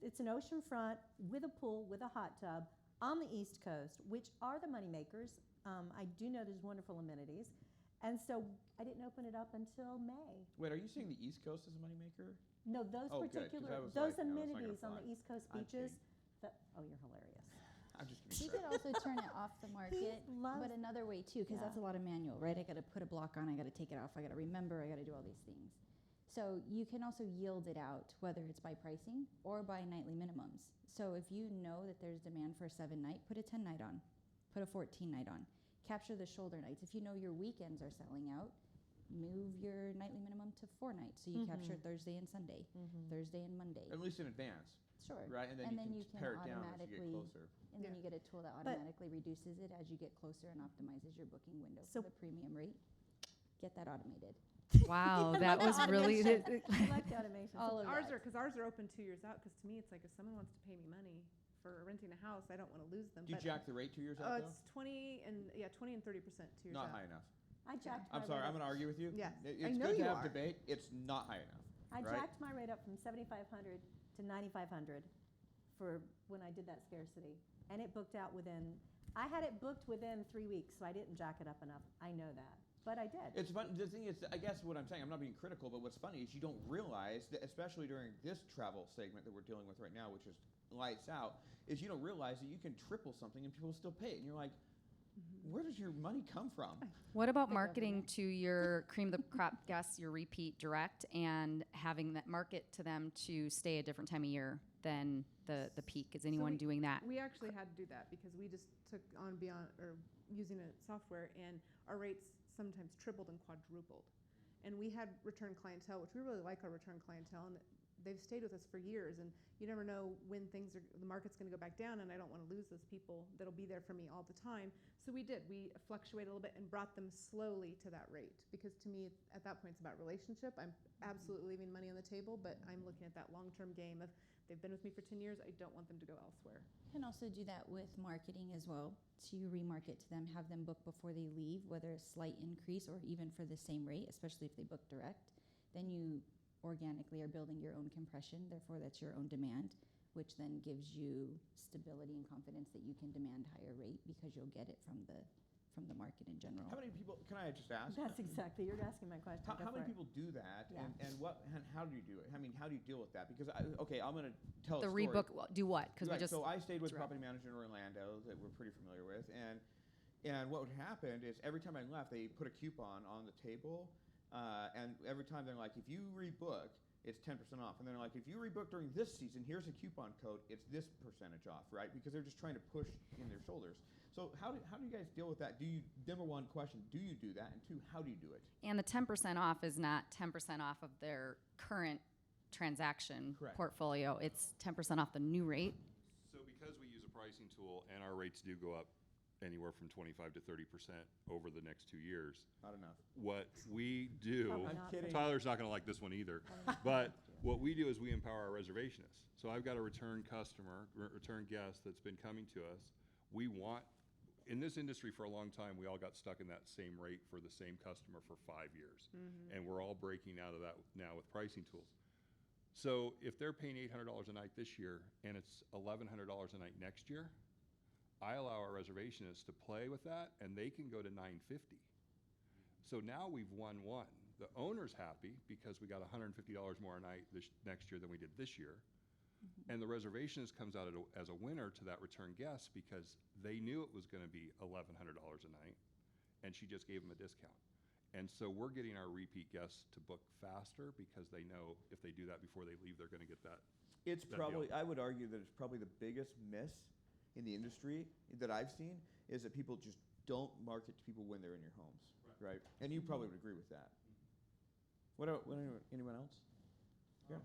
it's an oceanfront with a pool, with a hot tub on the East Coast, which are the money makers. I do know there's wonderful amenities. And so I didn't open it up until May. Wait, are you saying the East Coast is a moneymaker? No, those Oh, good, 'cause particular, I was those like, no, that's not gonna amenities on fly. the East Coast I'm beaches. kidding. Oh, you're hilarious. I'm just You kidding. could also turn it off the market, loves- but another way too, because that's a Yeah. lot of manual, right? I got to put a block on, I got to take it off, I got to remember, I got to do all these things. So you can also yield it out, whether it's by pricing or by nightly minimums. So if you know that there's demand for a 7-night, put a 10-night on, put a 14-night on. Capture the shoulder nights. If you know your weekends are selling out, move your nightly minimum to 4 nights. So you capture Thursday and Sunday, Thursday and Monday. At least in advance, Sure. right? And then you can pare it down as you get automatically, closer. and then you get a tool that automatically reduces it as you get closer and optimizes your booking window So- for the premium rate. Get that automated. Wow, I that like was the really. automation. I like the automation. All of Ours that. are open 2 years out, because to me, it's like if someone wants to pay me money for renting a house, I don't want to lose them. Do you but- jack the rate 2 years Oh, out, though? it's 20 and 30% 2 years Not out. high enough. I jacked I'm my sorry, rate I'm going to up. argue with you. Yes, It's I know good to you have are. debate. It's not high enough. I right? jacked my rate up from 7,500 to 9,500 for when I did that scarcity. And it booked out I had it booked within 3 weeks, so I didn't jack it up enough. I know that. But I did. It's fun. The thing is, I guess what I'm saying, I'm not being critical, but what's funny is you don't realize that, especially during this travel segment that we're dealing with right now, which is lights out, is you don't realize that you can triple something and people still pay it. And you're like, where does your money come from? What about marketing to your cream of the crop guests, your repeat direct, and having that market to them to stay a different time of year than the peak? Is anyone we- doing that? We actually had to do that because we just took on beyond or using a software, and our rates sometimes tripled and quadrupled. And we had return clientele, which we really like our return clientele, and they've stayed with us for years. And you never know when the market's going to go back down, and I don't want to lose those people that'll be there for me all the time. So we did. We fluctuated a little bit and brought them slowly to that rate, because to me, at that point, it's about relationship. I'm absolutely leaving money on the table, but I'm looking at that long-term game of they've been with me for 10 years. I don't want them to go elsewhere. You can also do that with marketing as well, to remarket to them, have them book before they leave, whether a slight increase or even for the same rate, especially if they book direct. Then you organically are building your own compression, therefore that's your own demand, which then gives you stability and confidence that you can demand higher rate because you'll get it from the market in general. How many people, can I just ask? That's exactly, you're asking my question. How Go many for it. people do that, Yeah. and how do you do it? I mean, how do you deal with that? Because I'm going to tell The a story. rebook, do what? Because we Right, just. so I stayed with a interrupt. property manager in Orlando that we're pretty familiar with, and what would happen is every time I left, they put a coupon on the table, and every time they're like, if you rebook, it's 10% off, and they're like, if you rebook during this season, here's a coupon code, it's this percentage off, right? Because they're just trying to push in their shoulders. So how do you guys deal with that? Number one question, do you do that? And two, how do you do it? And the 10% off is not 10% off of their current transaction Correct. portfolio. It's 10% off the new rate. So because we use a pricing tool and our rates do go up anywhere from 25 to 30% over the next 2 years, Not enough. what we do, Probably I'm not. kidding. Tyler's not going to like this one either, but what we do is we empower our reservationists. So I've got a return customer, return guest that's been coming to us. We want, in this industry for a long time, we all got stuck in that same rate for the same customer for 5 years. And we're all breaking out of that now with pricing tools. So if they're paying $800 a night this year and it's $1,100 a night next year, I allow our reservationists to play with that, and they can go to $950. So now we've won one. The owner's happy because we got $150 more a night this next year than we did this year. And the reservationist comes out as a winner to that return guest because they knew it was going to be $1,100 a night, and she just gave them a discount. And so we're getting our repeat guests to book faster because they know if they do that before they leave, they're going to get that. It's That probably, deal. I would argue that it's probably the biggest miss in the industry that I've seen is that people just don't market to people when they're in your homes, right? And you probably would agree with that. Anyone else? Yeah.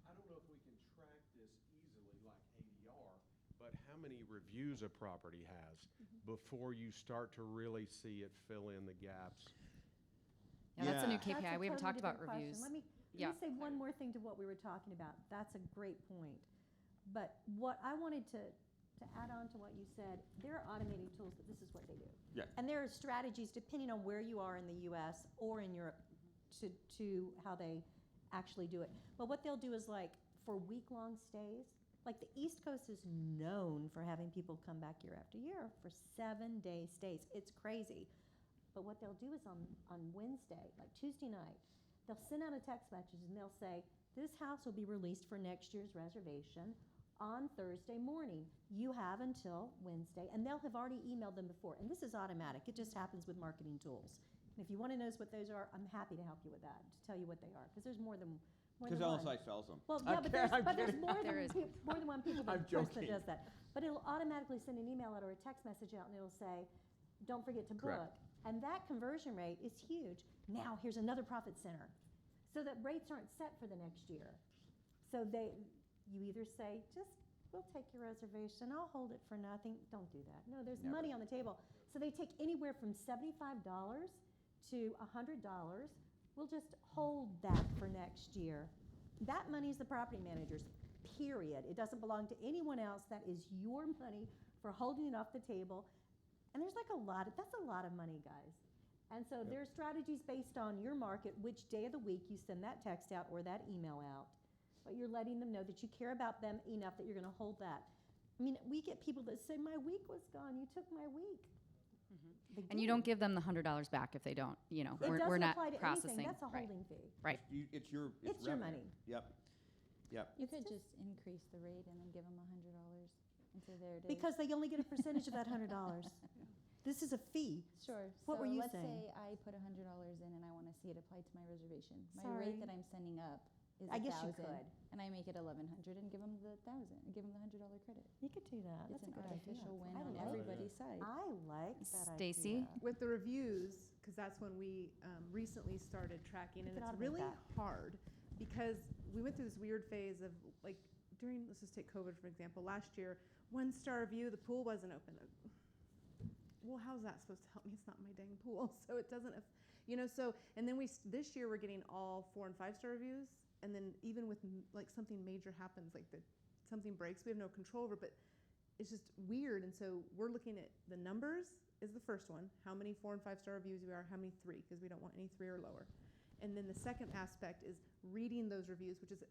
I don't know if we can track this easily like ADR, but how many reviews a property has before you start to really see it fill in the gaps? Yeah, that's a new Yeah. KPI. We haven't talked about reviews. Let me say one more thing to what we were talking about. That's a great point. But what I wanted to add on to what you said, there are automated tools, but this is what they do. Yeah. And there are strategies depending on where you are in the U.S. or in Europe to how they actually do it. But what they'll do is like for week-long stays, like the East Coast is known for having people come back year after year for 7-day stays. It's crazy. But what they'll do is on Wednesday, like Tuesday night, they'll send out a text message and they'll say, this house will be released for next year's reservation on Thursday morning. You have until Wednesday, and they'll have already emailed them before. And this is automatic. It just happens with marketing tools. And if you want to know what those are, I'm happy to help you with that, to tell you what they are, because there's more than Because one. LSI sells them. Well, I'm yeah, but kidding, I'm there's kidding. more There than is. more than one people I'm person that joking. does that. But it'll automatically send an email out or a text message out, and it'll say, "Don't forget to Correct. book." And that conversion rate is huge. Now here's another profit center, so that rates aren't set for the next year. So you either say, we'll take your reservation, I'll hold it for nothing. Don't do that. No, there's Never. money on the table. So they take anywhere from $75 to $100. We'll just hold that for next year. That money's the property manager's, period. It doesn't belong to anyone else. That is your money for holding it off the table. And there's that's a lot of money, guys. And so there are strategies based on your market, which day of the week you send that text out or that email out. But you're letting them know that you care about them enough that you're going to hold that. I mean, we get people that say, my week was gone. You took my week. They And you do. don't give them the $100 back if they don't, It we're doesn't not apply to processing. anything. That's a right. holding fee. Right. It's your It's your revenue. money. Yep. You could just increase the rate and then give them $100 and say, there it is. Because they only get a percentage of that $100. This is a fee. Sure. What so were you let's saying? say I put $100 in and I want to see it applied to my reservation. My Sorry. rate that I'm sending up is I guess you 1,000, could. and I make it 1,100 and give them the 1,000, give them the $100 credit. You could do that. It's That's an a good artificial idea. win I on like everybody's side. I like that Stacy? idea. With the reviews, because that's when we recently started tracking, and could it's automate really that. hard because we went through this weird phase of like during, let's just take COVID for example, last year, 1-star review, the pool wasn't open. Well, how's that supposed to help me? It's not my dang pool, so it doesn't, so, and then this year we're getting all 4- and 5-star reviews, and then even with like something major happens, like something breaks, we have no control over, but it's just weird, and so we're looking at the numbers is the first one, how many 4- and 5-star reviews we are, how many 3, because we don't want any 3 or lower. And then the second aspect is reading those reviews, which is,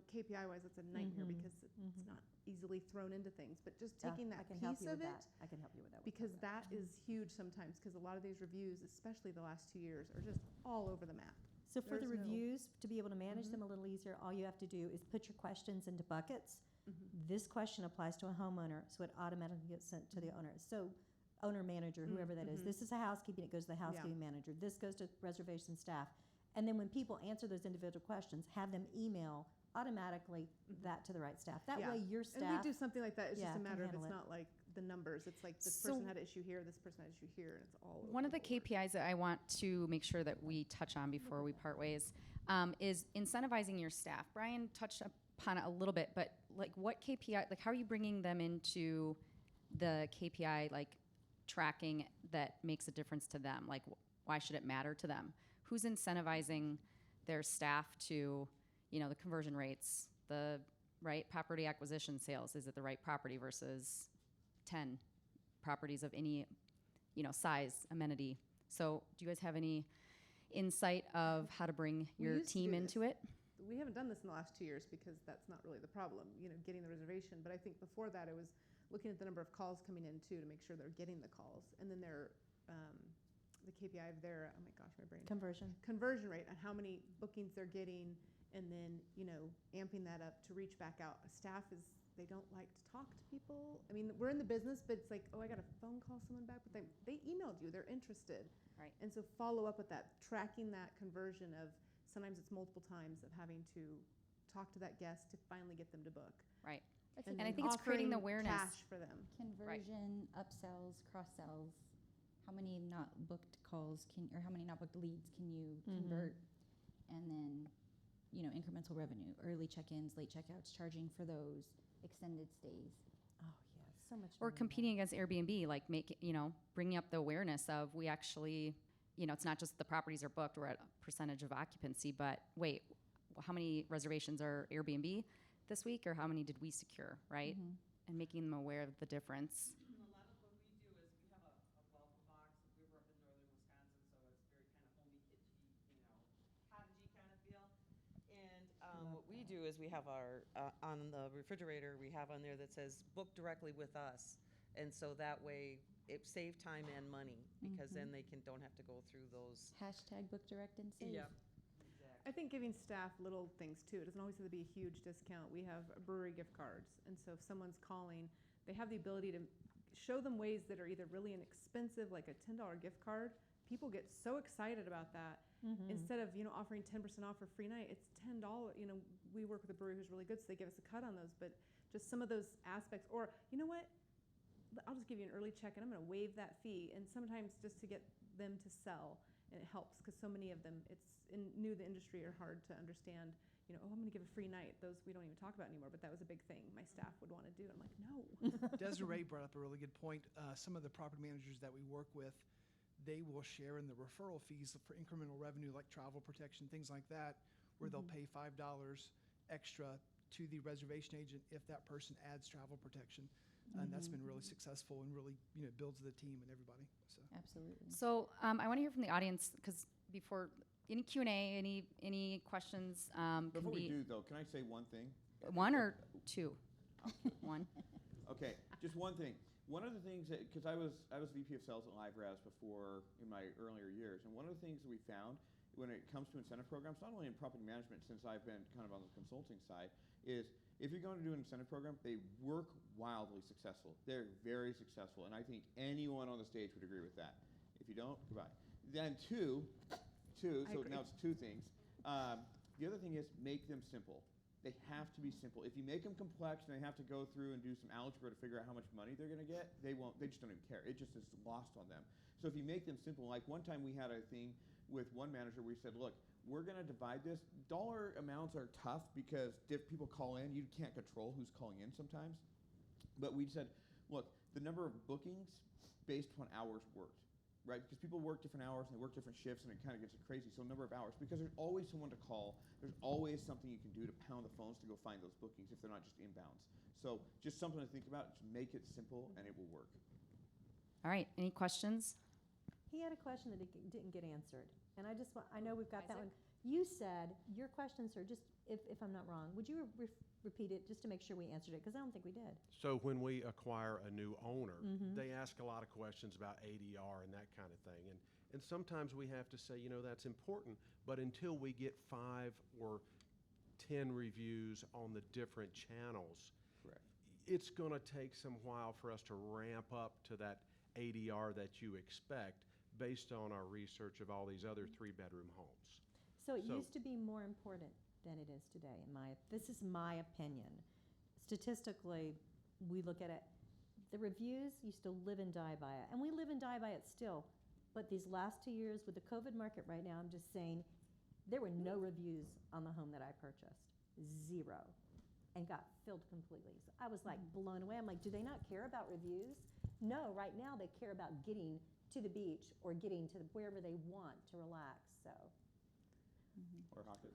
KPI-wise, it's a nightmare because it's not easily thrown into things. But just taking I that can help piece you of with it, that. I can help you with that. because that is huge sometimes, because a lot of these reviews, especially the last 2 years, are just all over the map. So for the There's no- reviews, to be able to manage Mhm. them a little easier, all you have to do is put your questions into buckets. Mhm. This question applies to a homeowner, so it automatically gets sent to the owner. So owner, manager, whoever that is. Mhm. This is a housekeeping, it goes to the housekeeping manager. This goes to reservation staff. And then when people answer those individual questions, have them email automatically that to the right staff. That Yeah. way your And staff. we do something like that. It's yeah, just a can matter of handle it's it. not like the numbers. It's like this So- person had an issue here, this person had an issue here, and it's all over One of the board. KPIs that I want to make sure that we touch on before we part ways is incentivizing your staff. Brian touched upon it a little bit, but like what KPI, like how are you bringing them into the KPI like tracking that makes a difference to them? Like why should it matter to them? Who's incentivizing their staff to, the conversion rates, the right property acquisition sales? Is it the right property versus 10 properties of any, size, amenity? So do you guys have any insight of how to bring We your used to team do into this. it? We haven't done this in the last 2 years because that's not really the problem, getting the reservation. But I think before that, it was looking at the number of calls coming in too to make sure they're getting the calls, and then the KPI of their oh my gosh, my brain conversion rate on how many bookings they're getting, and then amping that up to reach back out. Staff is they don't like to talk to people. I mean, we're in the business, but it's like, oh, I got to phone call someone back, but they emailed you, they're interested. Right. And so follow up with that, tracking that conversion of sometimes it's multiple times of having to talk to that guest to finally get them to book. Right. And I then think it's creating the offering awareness. cash for them. Conversion, upsells, cross sells. How many not booked calls or how many not booked leads can you convert? And then, incremental revenue, early check-ins, late checkouts, charging for those, extended stays. Oh, yeah, so much. Or more than competing against Airbnb, like bringing up the awareness of we actually, it's not just the properties are booked, we're at a percentage of occupancy, but wait, how many reservations are Airbnb this week, or how many did we secure, right? And making them aware of the difference. A lot of what we do is we have a welcome box. We were up in northern Wisconsin, so it's very kind of homey, kitschy, cottagey kind of feel. And what we do is we have our, on the refrigerator, we have on there that says, book directly with us. And so that way, it saves time and money, because then they don't have to go through those. Hashtag book direct and save. Yep. I think giving staff little things too. It doesn't always have to be a huge discount. We have brewery gift cards. And so if someone's calling, they have the ability to show them ways that are either really inexpensive, like a $10 gift card. People get so excited about that. Instead of, offering 10% off for free night, it's $10. We work with a brewery who's really good, so they give us a cut on those. But just some of those aspects. Or, you know what? I'll just give you an early check and I'm going to waive that fee. And sometimes just to get them to sell, and it helps because so many of them, new to the industry, are hard to understand. I'm going to give a free night. Those we don't even talk about anymore, but that was a big thing my staff would want to do. I'm like, no. Desiree brought up a really good point. Some of the property managers that we work with, they will share in the referral fees for incremental revenue, like travel protection, things like that, where they'll pay $5 extra to the reservation agent if that person adds travel protection. And that's been really successful and really, builds the team and everybody. So Absolutely. So I want to hear from the audience, because before any Q&A, any questions Before can we be do, though, can I say one thing? one or two? One. Okay, just one thing. One of the things that, because I was VP of sales at LiveRes before in my earlier years, and one of the things that we found when it comes to incentive programs, not only in property management, since I've been kind of on the consulting side, is if you're going to do an incentive program, they work wildly successful. They're very successful, and I think anyone on the stage would agree with that. If you don't, goodbye. Then two, so now it's two things. The other thing is make them simple. They have to be simple. If you make them complex and they have to go through and do some algebra to figure out how much money they're going to get, they just don't even care. It just is lost on them. So if you make them simple, like one time we had a thing with one manager where we said, look, we're going to divide this. Dollar amounts are tough because if people call in, you can't control who's calling in sometimes. But we said, look, the number of bookings based on hours worked, right? Because people work different hours and they work different shifts and it kind of gets crazy. So number of hours, because there's always someone to call. There's always something you can do to pound the phones to go find those bookings if they're not just inbounds. So just something to think about. Just make it simple and it will work. All right. Any questions? He had a question that didn't get answered. And I know we've got that one. You said your question, sir, just if I'm not wrong, would you repeat it just to make sure we answered it? Because I don't think we did. So when we acquire a new owner, they ask a lot of questions about ADR and that kind of thing. And sometimes we have to say, that's important, but until we get 5 or 10 reviews on the different channels, Correct. It's going to take some while for us to ramp up to that ADR that you expect based on our research of all these other 3-bedroom homes. So it used to be more important than it is today. This is my opinion. Statistically, we look at it. The reviews used to live and die by it, and we live and die by it still. But these last 2 years with the COVID market right now, I'm just saying, there were no reviews on the home that I purchased, 0, and got filled completely. So I was like blown away. I'm like, do they not care about reviews? No, right now they care about getting to the beach or getting to wherever they want to relax. So. Or Hawkins.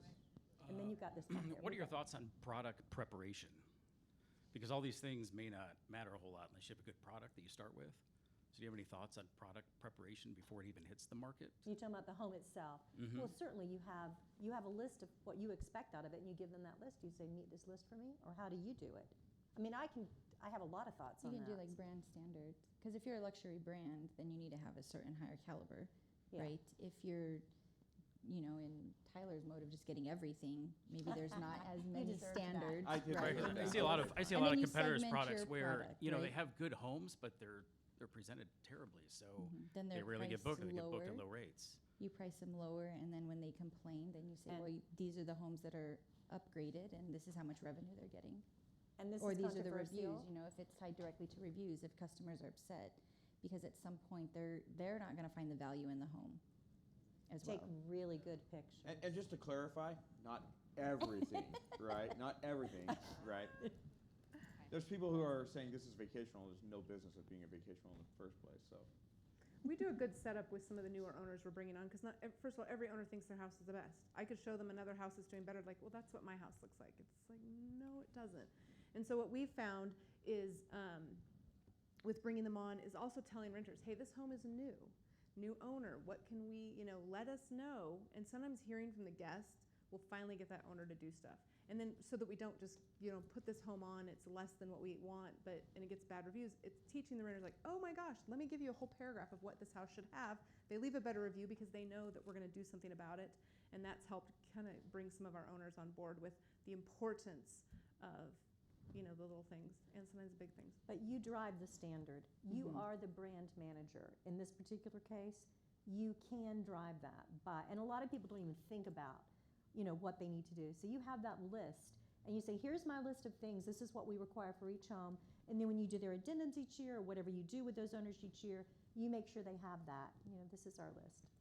And then you've got this. What are your thoughts on product preparation? Because all these things may not matter a whole lot unless you have a good product that you start with. So do you have any thoughts on product preparation before it even hits the market? You're talking about the home itself. Well, certainly you have a list of what you expect out of it, and you give them that list. You say, meet this list for me, or how do you do it? I mean, I have a lot of thoughts on that. You can do like brand standards. Because if you're a luxury brand, then you need to have a certain higher caliber, right? If you're, in Tyler Tyler's mode of just getting everything. Maybe there's not as many deserve that. standards. I did right, right and here. I then- see a lot of and then you competitors' segment products your where product, they right? have good homes, but they're presented terribly. So Then they they're rarely get booked. priced They get booked at lower. low rates. You price them lower, and then when they complain, then you say, And- well, these are the homes that are upgraded, and this is how much revenue they're getting. And this Or is these are the controversial. reviews, if it's tied directly to reviews, if customers are upset, because at some point they're not gonna find the value in the home as well. Take really good pictures. And just to clarify, not everything, right? Not everything, right? There's people who are saying this is vacational. There's no business of being a vacational in the first place. So We do a good setup with some of the newer owners we're bringing on, because first of all, every owner thinks their house is the best. I could show them another house that's doing better, like, well, that's what my house looks like. It's like, no, it doesn't. And so what we've found is, with bringing them on, is also telling renters, hey, this home is new owner. What can we, let us know. And sometimes hearing from the guest will finally get that owner to do stuff. And then so that we don't just, put this home on, it's less than what we want, and it gets bad reviews, it's teaching the renters like, oh my gosh, let me give you a whole paragraph of what this house should have. They leave a better review because they know that we're going to do something about it. And that's helped kind of bring some of our owners on board with the importance of, the little things and sometimes big things. But you drive the standard. You are the brand manager. In this particular case, you can drive that by, and a lot of people don't even think about, what they need to do. So you have that list, and you say, here's my list of things. This is what we require for each home. And then when you do their addendums each year, or whatever you do with those owners each year, you make sure they have that. This is our list.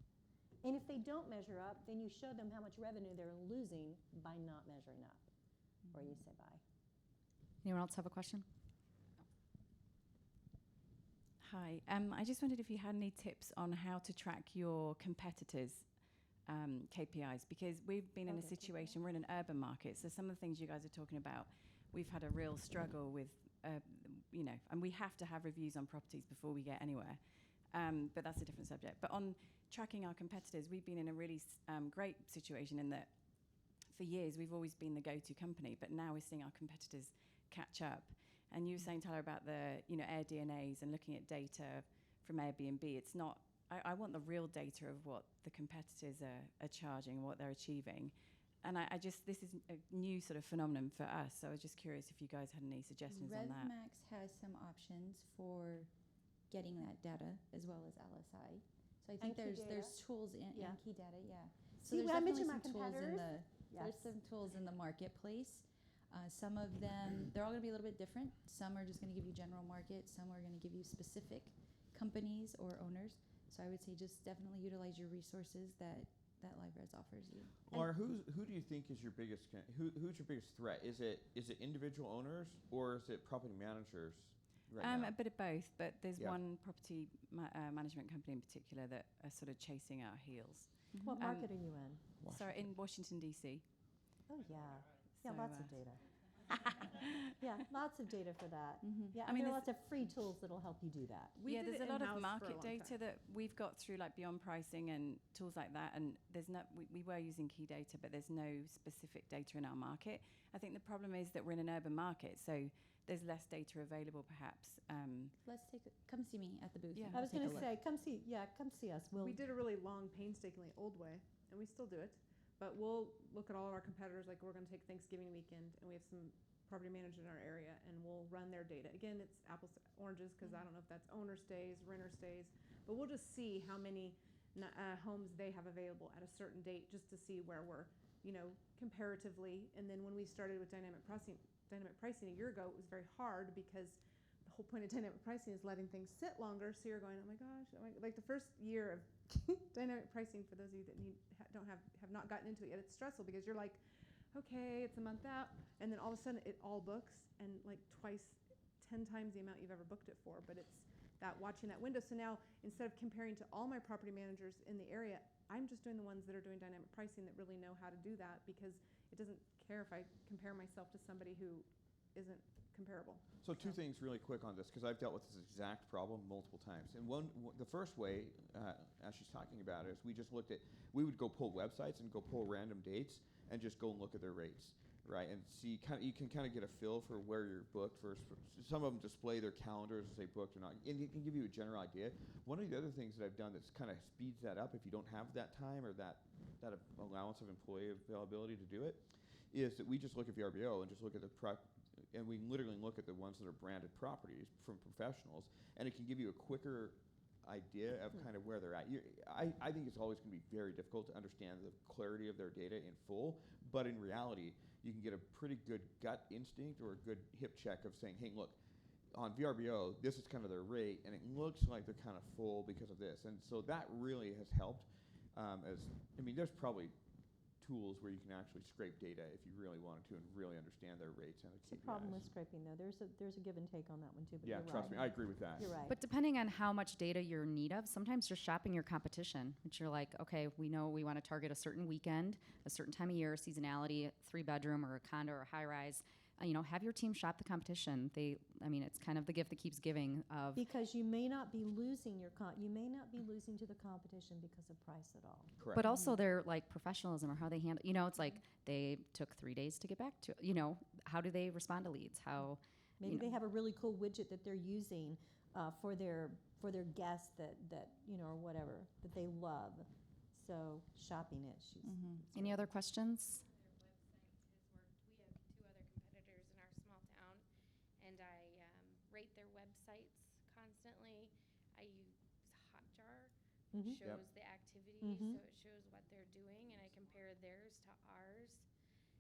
And if they don't measure up, then you show them how much revenue they're losing by not measuring up. Or you say bye. Anyone else have a question? Hi. I just wondered if you had any tips on how to track your competitors' KPIs, because we've been in a situation, we're in an urban market, so some of the things you guys are talking about, we've had a real struggle with, and we have to have reviews on properties before we get anywhere. But that's a different subject. But on tracking our competitors, we've been in a really great situation in that for years we've always been the go-to company, but now we're seeing our competitors catch up. And you were saying, Tyler, about the Air DNAs and looking at data from Airbnb. It's not. I want the real data of what the competitors are charging, what they're achieving. And this is a new sort of phenomenon for us. So I was just curious if you guys had any suggestions on that. RevMax has some options for getting that data as well as LSI. So I think And key there's data. tools in Yeah. key data, yeah. See, So there's when I definitely mentioned my some tools in competitors, there's some tools in the marketplace. Some of them, they're all going to be a little bit different. Some are just going to give you general market. Some are going to give you specific companies or owners. So I would say just definitely utilize your resources that LiveRes offers you. Laura, who do you think is your biggest who's your biggest threat? Is it individual owners or is it property managers? Right now? A bit of both, but there's Yeah. one property management company in particular that are sort of chasing our heels. What market are you in? So in Washington, D.C. Oh, yeah. Yeah, So, lots of data. Yeah, lots of data for that. Yeah, I mean, there are there's- lots of free tools that'll help you do that. We yeah, did there's it a lot of in-house for a market long data time. that we've got through like Beyond Pricing and tools like that, and there's no. We were using key data, but there's no specific data in our market. I think the problem is that we're in an urban market, so there's less data available, perhaps. Come see me at the booth. Yeah. and I we'll was take going a to look. say, come see us. We did a really long, painstakingly old way, and we still do it. But we'll look at all of our competitors, like we're going to take Thanksgiving weekend, and we have some property managers in our area, and we'll run their data. Again, it's apples to oranges, because I don't know if that's owner stays, renter stays, but we'll just see how many homes they have available at a certain date, just to see where we're, comparatively. And then when we started with dynamic pricing a year ago, it was very hard because the whole point of dynamic pricing is letting things sit longer. So you're going, oh my gosh, like the first year of dynamic pricing, for those of you that have not gotten into it yet, it's stressful because you're like, okay, it's a month out, and then all of a sudden it all books, and like 10 times the amount you've ever booked it for. But it's that watching that window. So now instead of comparing to all my property managers in the area, I'm just doing the ones that are doing dynamic pricing that really know how to do that, because it doesn't care if I compare myself to somebody who isn't comparable. So two things really quick on this, because I've dealt with this exact problem multiple times. And the first way, as she's talking about it, is we would go pull websites and go pull random dates and just go and look at their rates, right? And see, you can kind of get a feel for where you're booked. Some of them display their calendars and say booked or not, and it can give you a general idea. One of the other things that I've done that's kind of speeds that up, if you don't have that time or that allowance of employee availability to do it, is that we just look at VRBO and just look at and we literally look at the ones that are branded properties from professionals, and it can give you a quicker idea of kind of where they're at. I think it's always going to be very difficult to understand the clarity of their data in full, but in reality, you can get a pretty good gut instinct or a good hip check of saying, hey, look, on VRBO, this is kind of their rate, and it looks like they're kind of full because of this. And so that really has helped. There's probably tools where you can actually scrape data if you really wanted to and really understand their rates and the It's a problem with scraping, though. There's a give and take on that one, too. But yeah, you're trust right. me, I agree with that. You're right. But depending on how much data you're in need of, sometimes you're shopping your competition, which you're like, okay, we know we want to target a certain weekend, a certain time of year, seasonality, 3-bedroom or a condo or a high rise. Have your team shop the competition. It's kind of the gift that keeps giving. Because you may not be losing you may not be losing to the competition because of price at all. Correct. But also their professionalism or how they handle. It's like they took 3 days to get back to. How do they respond to leads? Maybe they have a really cool widget that they're using for their guests that or whatever that they love. So shopping it. Any other questions? Rate their websites constantly. I use Hotjar, Mhm. shows Yep. the activity, Mhm. so it shows what they're doing, and I compare theirs to ours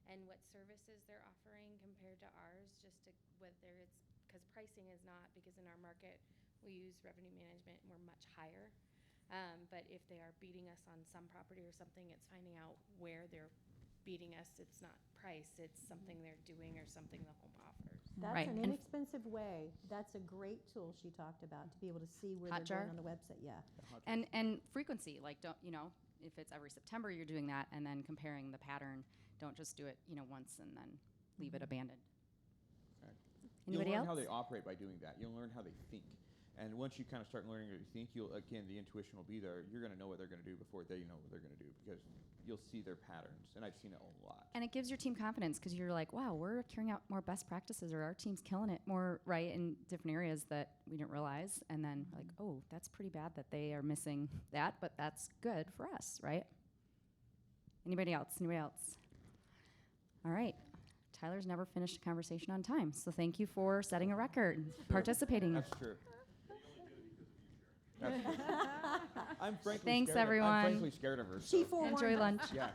and what services they're offering compared to ours, just to whether it's because pricing is not, because in our market we use revenue management and we're much higher. But if they are beating us on some property or something, it's finding out where they're beating us. It's not price, it's something they're doing or something the home offers. That's Right. an And- inexpensive way. That's a great tool she talked about to be able to see where they're Hotjar? going on the website. Yeah. And frequency, like if it's every September you're doing that and then comparing the pattern, don't just do it once and then leave it abandoned. Right. Anybody You'll learn else? how they operate by doing that. You'll learn how they think. And once you kind of start learning how they think, the intuition will be there. You're going to know what they're going to do before they know what they're going to do, because you'll see their patterns. And I've seen it a lot. And it gives your team confidence because you're like, wow, we're carrying out more best practices, or our team's killing it more, right, in different areas that we didn't realize. And then like, oh, that's pretty bad that they are missing that, but that's good for us, right? Anybody else? All right. Tyler's never finished a conversation on time, so thank you for setting a record, participating. That's true. That's true. I'm frankly Thanks, scared everyone. I'm frankly scared of her. She so- forewarned Enjoy us. lunch. Yeah.